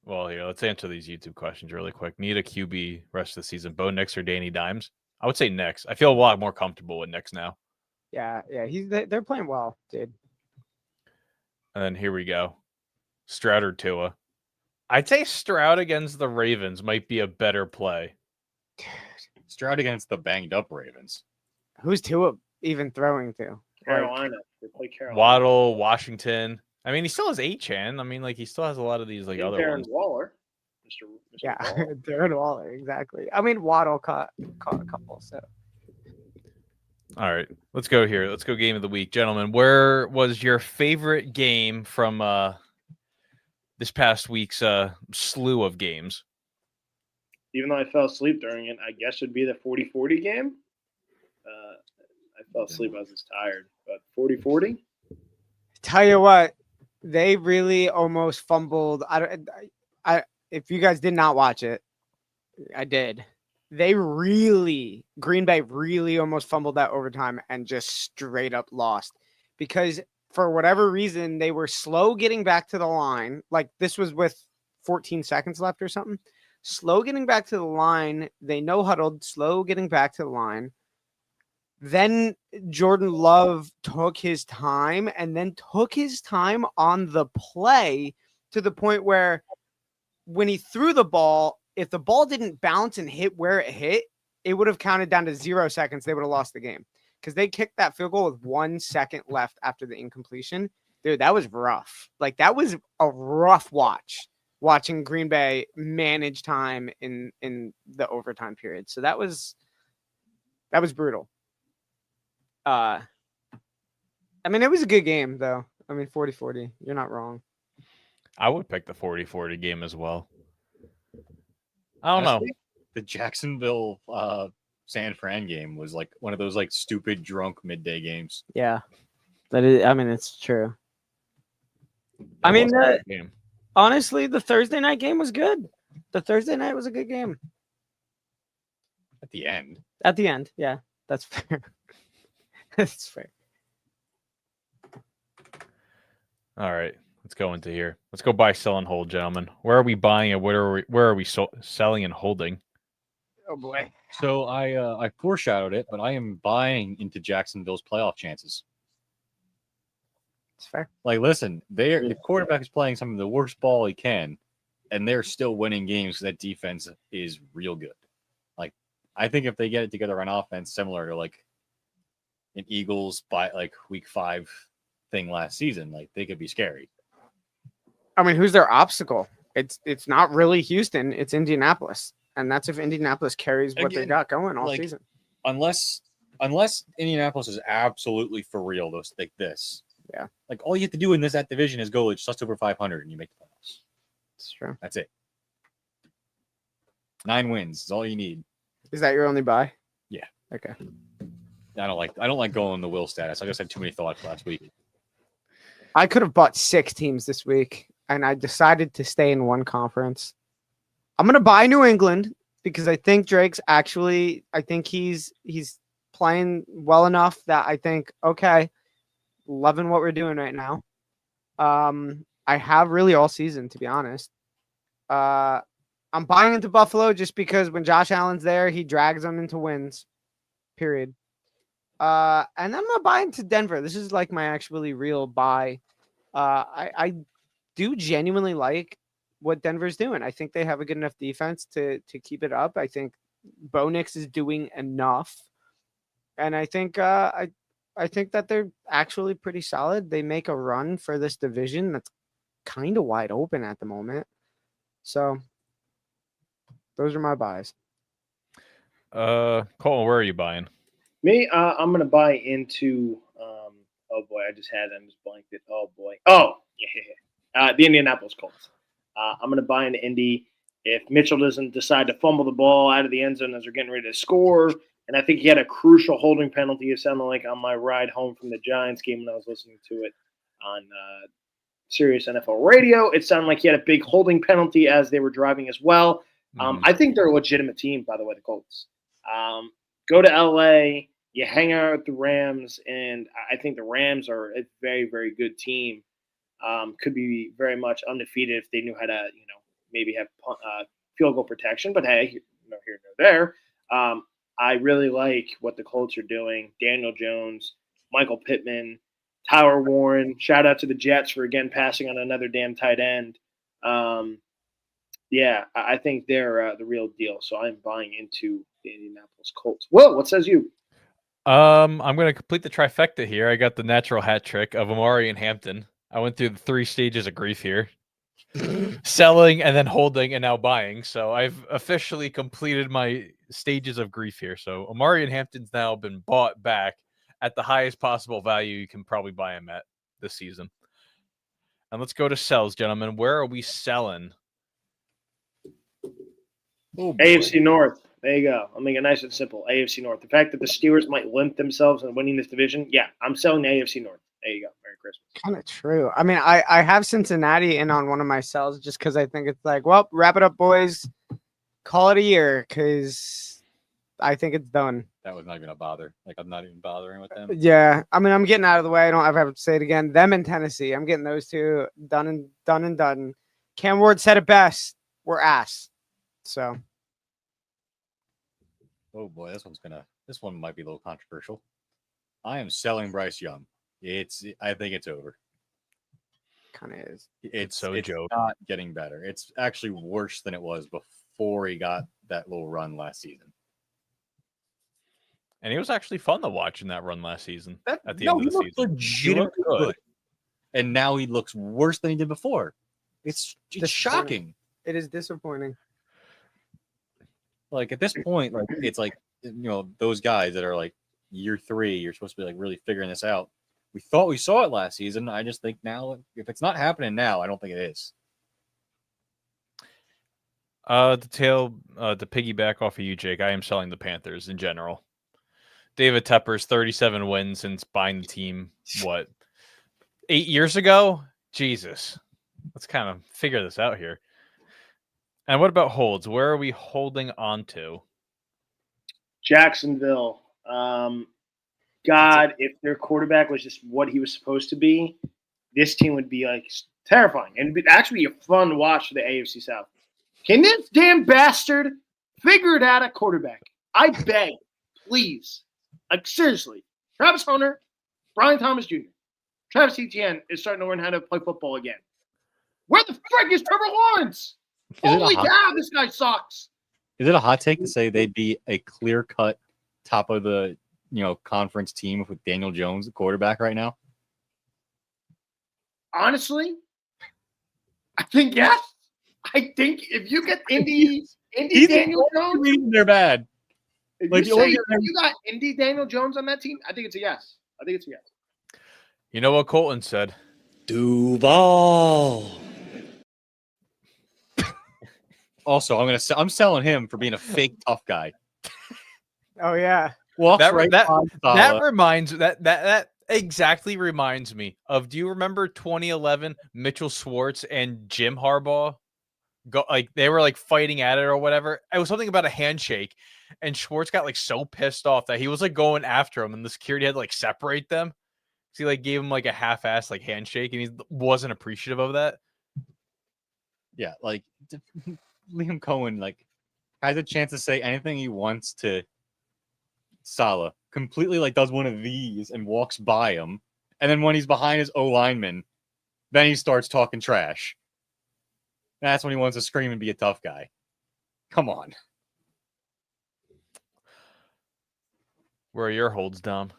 Well, here, let's answer these YouTube questions really quick. Need a QB rest of the season? Bo Nix or Danny Dimes? I would say Nix. I feel a lot more comfortable with Nix now. Yeah. They're playing well, dude. And then here we go. Stroud or Tua? I'd say Stroud against the Ravens might be a better play. Stroud against the banged up Ravens. Who's Tua even throwing to? Carolina. They play Carolina. Waddle, Washington. I mean, he still has Achane. I mean, like he still has a lot of these like And other Darren ones. Waller. Mr. Yeah, Waller. Darren Waller, exactly. I mean, Waddle caught a couple. So All right, let's go here. Let's go game of the week, gentlemen. Where was your favorite game from this past week's slew of games? Even though I fell asleep during it, I guess it'd be the 40-40 game. I fell asleep. I was just tired. But 40-40? tell you what, they really almost fumbled. If you guys did not watch it, I did. Green Bay really almost fumbled that overtime and just straight up lost because for whatever reason, they were slow getting back to the line. Like this was with 14 seconds left or something. Slow getting back to the line. They no huddled, slow getting back to the line. Then Jordan Love took his time and then took his time on the play to the point where when he threw the ball, if the ball didn't bounce and hit where it hit, it would have counted down to 0 seconds. They would have lost the game because they kicked that field goal with 1 second left after the incompletion. Dude, that was rough. Like that was a rough watching Green Bay manage time in the overtime period. So that was brutal. I mean, it was a good game though. I mean, 40-40. You're not wrong. I would pick the 40-40 game as well. I don't know. The Jacksonville San Fran game was like one of those like stupid drunk midday games. Yeah. It's true. I mean, Game. honestly, the Thursday night game was good. The Thursday night was a good game. At the end. At the end, yeah. That's fair. That's fair. All right, let's go into here. Let's go buy, sell, and hold, gentlemen. Where are we buying and where are we selling and holding? Oh boy. So I foreshadowed it, but I am buying into Jacksonville's playoff chances. It's fair. Like, listen, the quarterback is playing some of the worst ball he can, and they're still winning games. That defense is real good. Like, I think if they get it together on offense, similar to like an Eagles by like week 5 thing last season, like they could be scary. I mean, who's their obstacle? It's not really Houston. It's Indianapolis, and that's if Indianapolis carries what they got going all season. Unless Indianapolis is absolutely for real, those like this. Yeah. Like all you have to do in that division is go just over 500 and you make the playoffs. It's true. That's it. 9 wins is all you need. Is that your only buy? Yeah. Okay. I don't like going the will status. I just had too many thoughts last week. I could have bought 6 teams this week, and I decided to stay in one conference. I'm gonna buy New England because I think Drake's actually. I think he's playing well enough that I think okay, loving what we're doing right now. I have really all season to be honest. I'm buying into Buffalo just because when Josh Allen's there, he drags them into wins. Period. And I'm not buying to Denver. This is like my actually real buy. I do genuinely like what Denver's doing. I think they have a good enough defense to keep it up. I think Bo Nix is doing enough, and I think I think that they're actually pretty solid. They make a run for this division that's kind of wide open at the moment. So those are my buys. Colin, where are you buying? Me, I'm going to buy into oh boy, I just blanked it. Oh boy. Oh, yeah. The Indianapolis Colts. I'm going to buy into Indy. If Mitchell doesn't decide to fumble the ball out of the end zone as they're getting ready to score, and I think he had a crucial holding penalty. It sounded like on my ride home from the Giants game when I was listening to it on Sirius NFL Radio. It sounded like he had a big holding penalty as they were driving as well. I think they're a legitimate team, by the way, the Colts. Go to LA, you hang out with the Rams, and I think the Rams are a very, very good team. Could be very much undefeated if they knew how to, maybe have field goal protection. But hey, no here, no there. I really like what the Colts are doing. Daniel Jones, Michael Pittman, Tyler Warren. Shout out to the Jets for again passing on another damn tight end. Yeah, I think they're the real deal. So I'm buying into the Indianapolis Colts. Whoa, what says you? I'm going to complete the trifecta here. I got the natural hat trick of Amari and Hampton. I went through the 3 stages of grief here. Selling and then holding and now buying. So I've officially completed my stages of grief here. So Amari and Hampton's now been bought back at the highest possible value you can probably buy him at this season. And let's go to sells, gentlemen. Where are we selling? AFC North. There you go. I'll make it nice and simple. AFC North. The fact that the Steelers might limp themselves in winning this division, yeah, I'm selling the AFC North. There you go. Merry Christmas. Kind of true. I mean, I have Cincinnati in on one of my sells just because I think it's like, well, wrap it up, boys. Call it a year because I think it's done. That was not even a bother. Like, I'm not even bothering with them. Yeah. I mean, I'm getting out of the way. I don't ever have to say it again. Them in Tennessee. I'm getting those two done. Cam Ward said it best. We're ass. So. Oh boy, this one might be a little controversial. I am selling Bryce Young. I think it's over. Kind of is. It's so joke. Not getting better. It's actually worse than it was before he got that little run last season. And he was actually fun to watch in that run last season. At the No, end of the he looked season, legitimately good. And now he looks worse than he did before. It's Disappointing. shocking. It is disappointing. Like at this point, like it's like those guys that are like year 3, you're supposed to be like really figuring this out. We thought we saw it last season. I just think now, if it's not happening now, I don't think it is. To piggyback off of you, Jake, I am selling the Panthers in general. David Tepper's 37 wins since buying the team, 8 years ago? Jesus. Let's kind of figure this out here. And what about holds? Where are we holding on to? Jacksonville. God, if their quarterback was just what he was supposed to be, this team would be like terrifying. And it'd actually be a fun watch for the AFC South. Can this damn bastard figure it out at quarterback? I beg, please. Like, seriously. Travis Hunter, Brian Thomas Jr., Travis Etienne is starting to learn how to play football again. Where the frick is Trevor Lawrence? Holy cow, this guy sucks. Is it a hot take to say they'd be a clear-cut top of the conference team with Daniel Jones, the quarterback, right now? Honestly, I think yes. I think if you get Indy Daniel Jones, they're bad. If you got Indy Daniel Jones on that team, I think it's a yes. You know what Colton said? Duval. Also, I'm selling him for being a fake tough guy. Oh yeah. Well, that exactly reminds me of. Do you remember 2011 Mitchell Schwartz and Jim Harbaugh? They were like fighting at it or whatever. It was something about a handshake, and Schwartz got like so pissed off that he was like going after him, and the security had to like separate them. So he like gave him like a half-assed like handshake, and he wasn't appreciative of that. Yeah, like Liam Cohen like has a chance to say anything he wants to Saleh. Completely like does one of these and walks by him, and then when he's behind his O lineman, then he starts talking trash. That's when he wants to scream and be a tough guy. Come on. Where are your holds, Dom?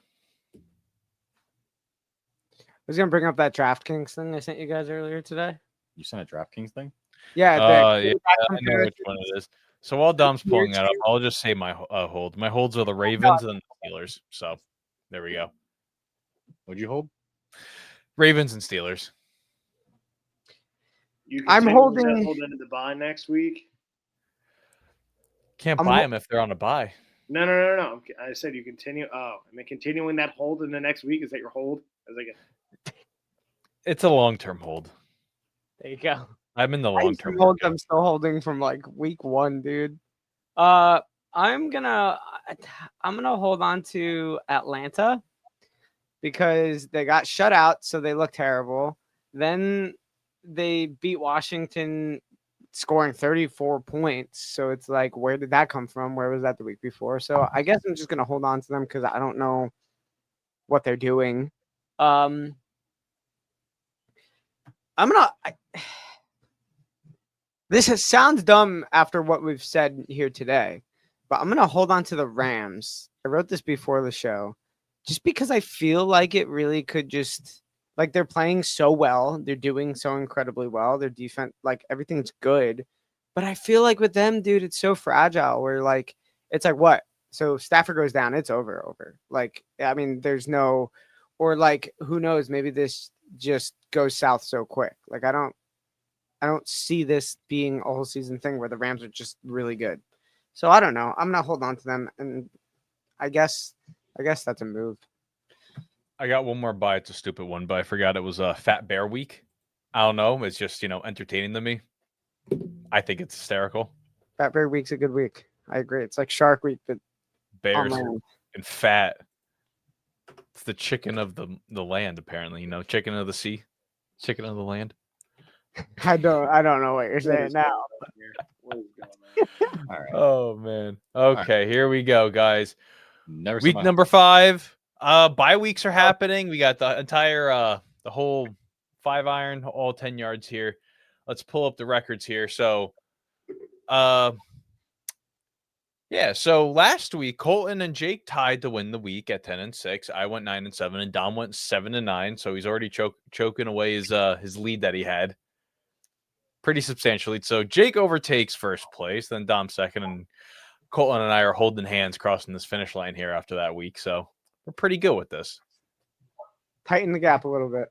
I was gonna bring up that DraftKings thing I sent you guys earlier today. You sent a DraftKings thing? Yeah, I know which one it is. So while Dom's pulling that up, I'll just say my hold. My holds are the Ravens and the Steelers. So there we go. What'd you hold? Ravens and Steelers. I'm holding into the bye next week. Can't buy them if they're on a bye. No. I said you continue. Oh, I mean, continuing that hold in the next week. Is that your hold? It's a long-term hold. There you go. I'm in the long-term hold. I'm still holding from like week 1, dude. I'm gonna hold on to Atlanta because they got shut out, so they look terrible. Then they beat Washington scoring 34 points. So it's like, where did that come from? Where was that the week before? So I guess I'm just going to hold on to them because I don't know what they're doing. Sounds dumb after what we've said here today, but I'm going to hold on to the Rams. I wrote this before the show just because I feel like it really could just, like, they're playing so well. They're doing so incredibly well. Their defense, like, everything's good. But I feel like with them, dude, it's so fragile where, like, it's like, what? So Stafford goes down, it's over. Like, I mean, there's no, or like, who knows? Maybe this just goes south so quick. Like, I don't see this being a whole season thing where the Rams are just really good. So I don't know. I'm not holding on to them, and I guess that's a move. I got one more buy. It's a stupid one, but I forgot it was a Fat Bear week. I don't know. It's just, entertaining to me. I think it's hysterical. Fat Bear week's a good week. I agree. It's like Shark Week, but bears and fat. It's the chicken of the land, apparently. Chicken of the sea, chicken of the land. I don't know what you're saying now. What is going on? All right. Oh man. Okay, right. Here we go, guys. Week number 5. Bye weeks are happening. We got the entire the whole 5-iron, all 10 yards here. Let's pull up the records here. So so last week Colton and Jake tied to win the week at 10-6. I went 9-7 and Dom went 7-9. So he's already choking away his lead that he had pretty substantially. So Jake overtakes first place, then Dom second, and Colton and I are holding hands crossing this finish line here after that week. So we're pretty good with this. Tighten the gap a little bit.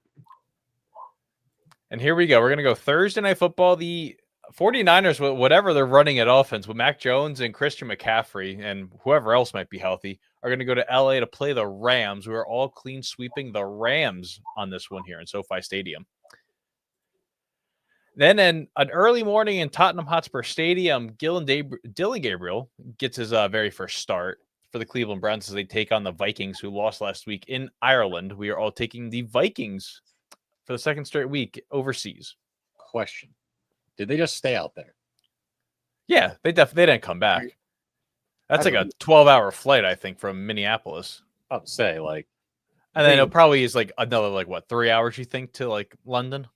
And here we go. We're going to go Thursday Night Football. The 49ers, whatever they're running at offense, with Mac Jones and Christian McCaffrey and whoever else might be healthy, are going to go to LA to play the Rams. We are all clean sweeping the Rams on this one here in SoFi Stadium. Then in an early morning in Tottenham Hotspur Stadium, Dillon Gabriel gets his very first start for the Cleveland Browns as they take on the Vikings, who lost last week in Ireland. We are all taking the Vikings for the second straight week overseas. Question: did they just stay out there? Yeah, they didn't come back. That's like a 12-hour flight, I think, from Minneapolis. I would say, and then it probably is like another 3 hours, you think, to like London.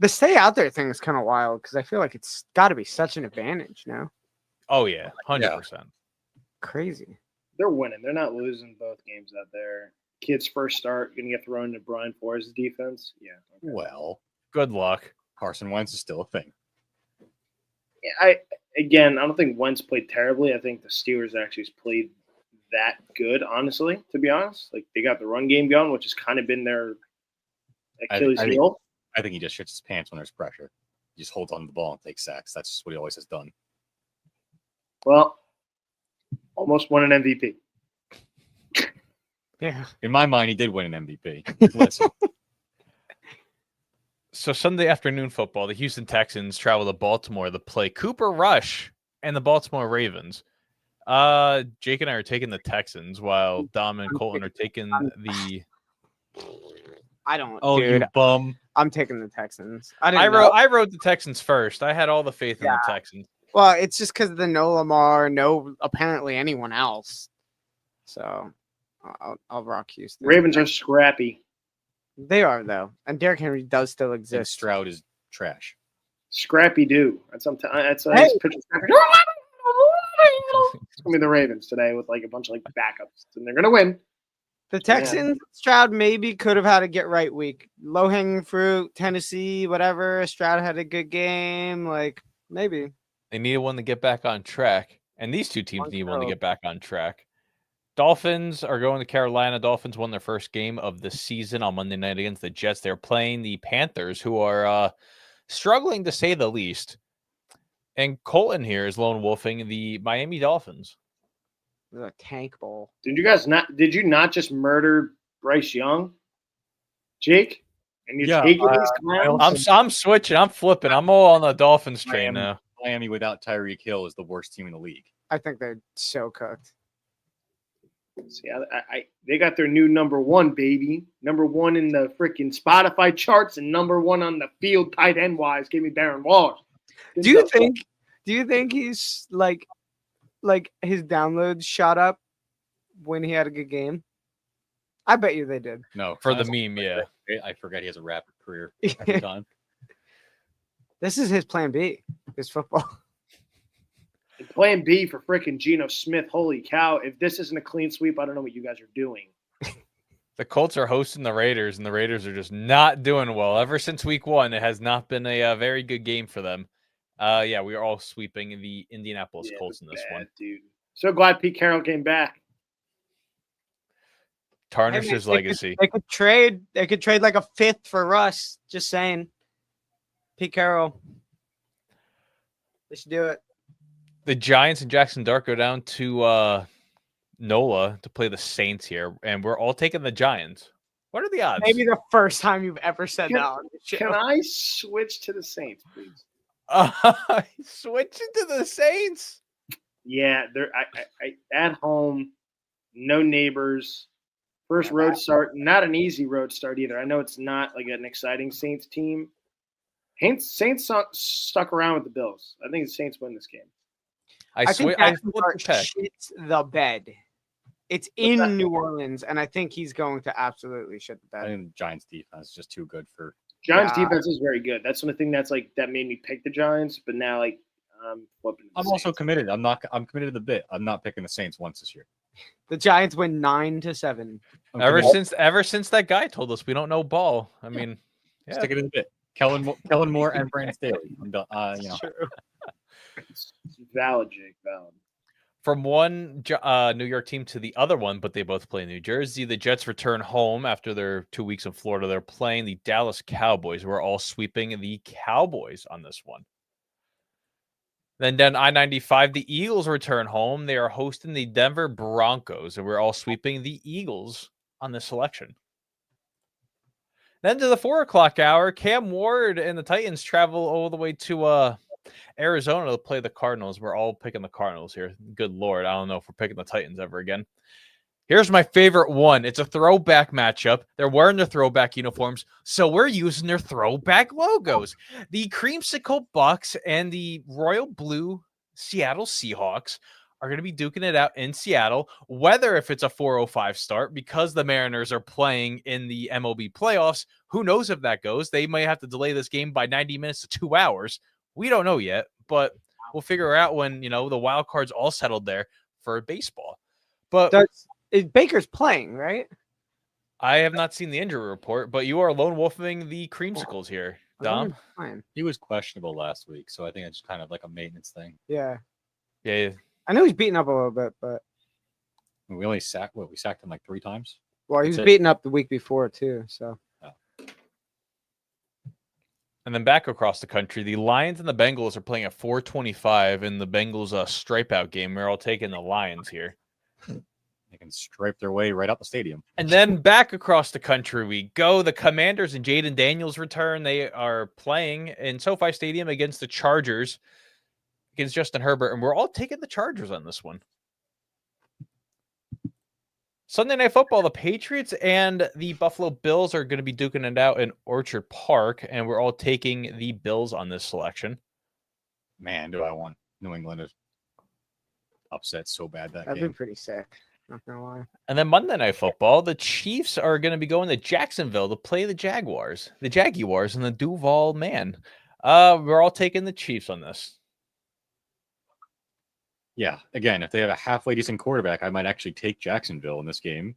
The stay out there thing is kind of wild because I feel like it's got to be such an advantage now. Oh yeah, 100%. Crazy. They're winning. They're not losing both games out there. Kid's first start going to get thrown into Brian Flores' defense. Yeah. Okay. Well, good luck. Carson Wentz is still a thing. Yeah, I don't think Wentz played terribly. I think the Steelers actually played that good, honestly, to be honest. Like, they got the run game going, which has kind of been their Achilles heel. I think he just shits his pants when there's pressure. He just holds on to the ball and takes sacks. That's just what he always has done. Well, almost won an MVP. Yeah. In my mind, he did win an MVP. Listen. So Sunday afternoon football, the Houston Texans travel to Baltimore to play Cooper Rush and the Baltimore Ravens. Jake and I are taking the Texans, while Dom and Colton are taking the... I don't. Oh, dude, you bum! I'm taking the Texans. I wrote the Texans first. I had all the faith in the Texans. Well, it's just because of the no Lamar, no apparently anyone else. So I'll rock Houston. Ravens are scrappy. They are though, and Derrick Henry does still And exist. Stroud is trash. Scrappy do. That's Hey. pitcher. It's gonna be the Ravens today with like a bunch of like backups, and they're gonna win. The Texans, Stroud maybe could have had a get right week. Low hanging fruit, Tennessee, whatever. Stroud had a good game. Like, maybe. They needed one to get back on track. And these two teams need one to get back on track. Dolphins are going to Carolina. Dolphins won their first game of the season on Monday night against the Jets. They're playing the Panthers, who are struggling to say the least. And Colton here is lone wolfing the Miami Dolphins. The tank bowl. Did you not just murder Bryce Young, Jake? And you're taking these clowns? I'm switching. I'm flipping. I'm all on the Dolphins train now. Miami without Tyreek Hill is the worst team in the league. I think they're so cooked. See, they got their new number one, baby. Number one in the freaking Spotify charts and number one on the field tight end wise. Give me Darren Waller. Good Do you job. think? Do you think he's like his downloads shot up when he had a good game? I bet you they did. No, For the honestly, meme, yeah. I forget he has a rapid career every time. This is his plan B. His football. And plan B for freaking Geno Smith. Holy cow! If this isn't a clean sweep, I don't know what you guys are doing. The Colts are hosting the Raiders, and the Raiders are just not doing well. Ever since week 1, it has not been a very good game for them. Yeah, we are all sweeping the Indianapolis Colts in this one. Dude. So glad Pete Carroll came back. Tarnish Hey, man, his legacy. They could trade. They could trade like a fifth for Russ. Just saying. Pete Carroll. They should do it. The Giants and Jackson Dart go down to NOLA to play the Saints here, and we're all taking the Giants. What are the odds? Maybe the first time you've ever said that on the show. Can I switch to the Saints, please? Switching to the Saints. Yeah, they're I at home, no neighbors. First road start, not an easy road start either. I know it's not like an exciting Saints team. Saints stuck around with the Bills. I think the Saints win this game. I think I Jackson flipped Dart the pick. shits the bed. It's in New Orleans, and I think he's going to absolutely shit the I bed. think the Giants defense is just too good for. Giants Yeah. defense is very good. That's one thing that made me pick the Giants, but now I'm flipping. to the I'm also Saints. committed. I'm committed to the bit. I'm not picking the Saints once this year. The Giants win 9-7. I'm Ever committed. since that guy told us we don't know ball. I mean, yeah. Stick it in the bit. Kellen Moore and Brandon Staley. I'm done. It's valid, Jake. Valid. From one New York team to the other one, but they both play in New Jersey. The Jets return home after their 2 weeks in Florida. They're playing the Dallas Cowboys. We're all sweeping the Cowboys on this one. Then down I-95, the Eagles return home. They are hosting the Denver Broncos, and we're all sweeping the Eagles on this selection. Then to the 4 o'clock hour, Cam Ward and the Titans travel all the way to Arizona to play the Cardinals. We're all picking the Cardinals here. Good Lord. I don't know if we're picking the Titans ever again. Here's my favorite one. It's a throwback matchup. They're wearing their throwback uniforms, so we're using their throwback logos. The Creamsicle Bucks and the Royal Blue Seattle Seahawks are going to be duking it out in Seattle, whether if it's a 4:05 start because the Mariners are playing in the MLB playoffs. Who knows if that goes? They may have to delay this game by 90 minutes to 2 hours. We don't know yet, but we'll figure out when, the wild card's all settled there for baseball. But Baker's playing, right? I have not seen the injury report, but you are lone wolfing the creamsicles here, Dom. Fine. He was questionable last week, so I think it's kind of like a maintenance thing. Yeah. Yeah. I know he's beaten up a little bit, but We only sacked him like 3 times. well, he was That's it. beaten up the week before too. So And then back across the country, the Lions and the Bengals are playing at 4:25 in the Bengals stripe out game. We're all taking the Lions here. They can stripe their way right out the stadium. And then back across the country we go. The Commanders and Jaden Daniels return. They are playing in SoFi Stadium against the Chargers, against Justin Herbert, and we're all taking the Chargers on this one. Sunday Night Football, the Patriots and the Buffalo Bills are going to be duking it out in Orchard Park, and we're all taking the Bills on this selection. Man, do I want New England to upset so bad that that'd game. be pretty sick. Not gonna lie. And then Monday Night Football, the Chiefs are going to be going to Jacksonville to play the Jaguars and the Duval Man. We're all taking the Chiefs on this. Yeah, again, if they have a halfway decent quarterback, I might actually take Jacksonville in this game.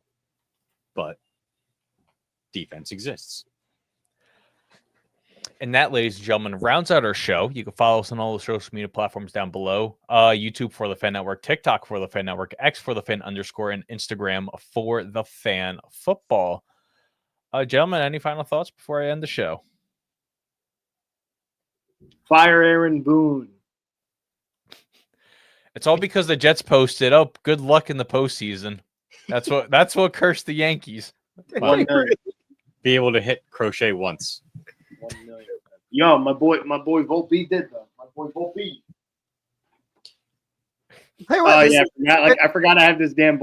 But defense exists. And that, ladies and gentlemen, rounds out our show. You can follow us on all the social media platforms down below. YouTube for the Fan Network, TikTok for the Fan Network, X for the Fan _, and Instagram for the Fan Football. Gentlemen, any final thoughts before I end the show? Fire Aaron Boone. It's all because the Jets posted, "Oh, good luck in the postseason." That's what cursed the Yankees. Well, 1 million. be able to hit crochet once. 1 million. Yo, my boy Volpe did though. My boy Volpe. Hey, Oh what, yeah, I forgot I have this damn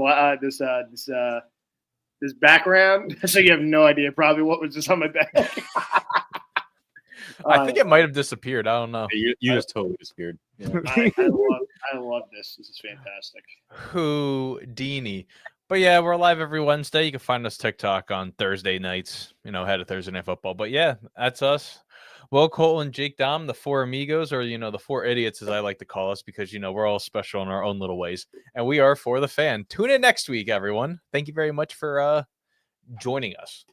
this background, so you have no idea probably what was just on my back. I think it might have disappeared. I don't know. You just totally disappeared. Yeah. I love this. This is fantastic. Houdini. But yeah, we're live every Wednesday. You can find us TikTok on Thursday nights, ahead of Thursday Night Football. But yeah, that's us. Will Colton, Jake Dom, the four amigos, or the four idiots, as I like to call us, because we're all special in our own little ways. And we are For the Fan. Tune in next week, everyone. Thank you very much for joining us.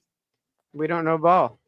We don't know ball.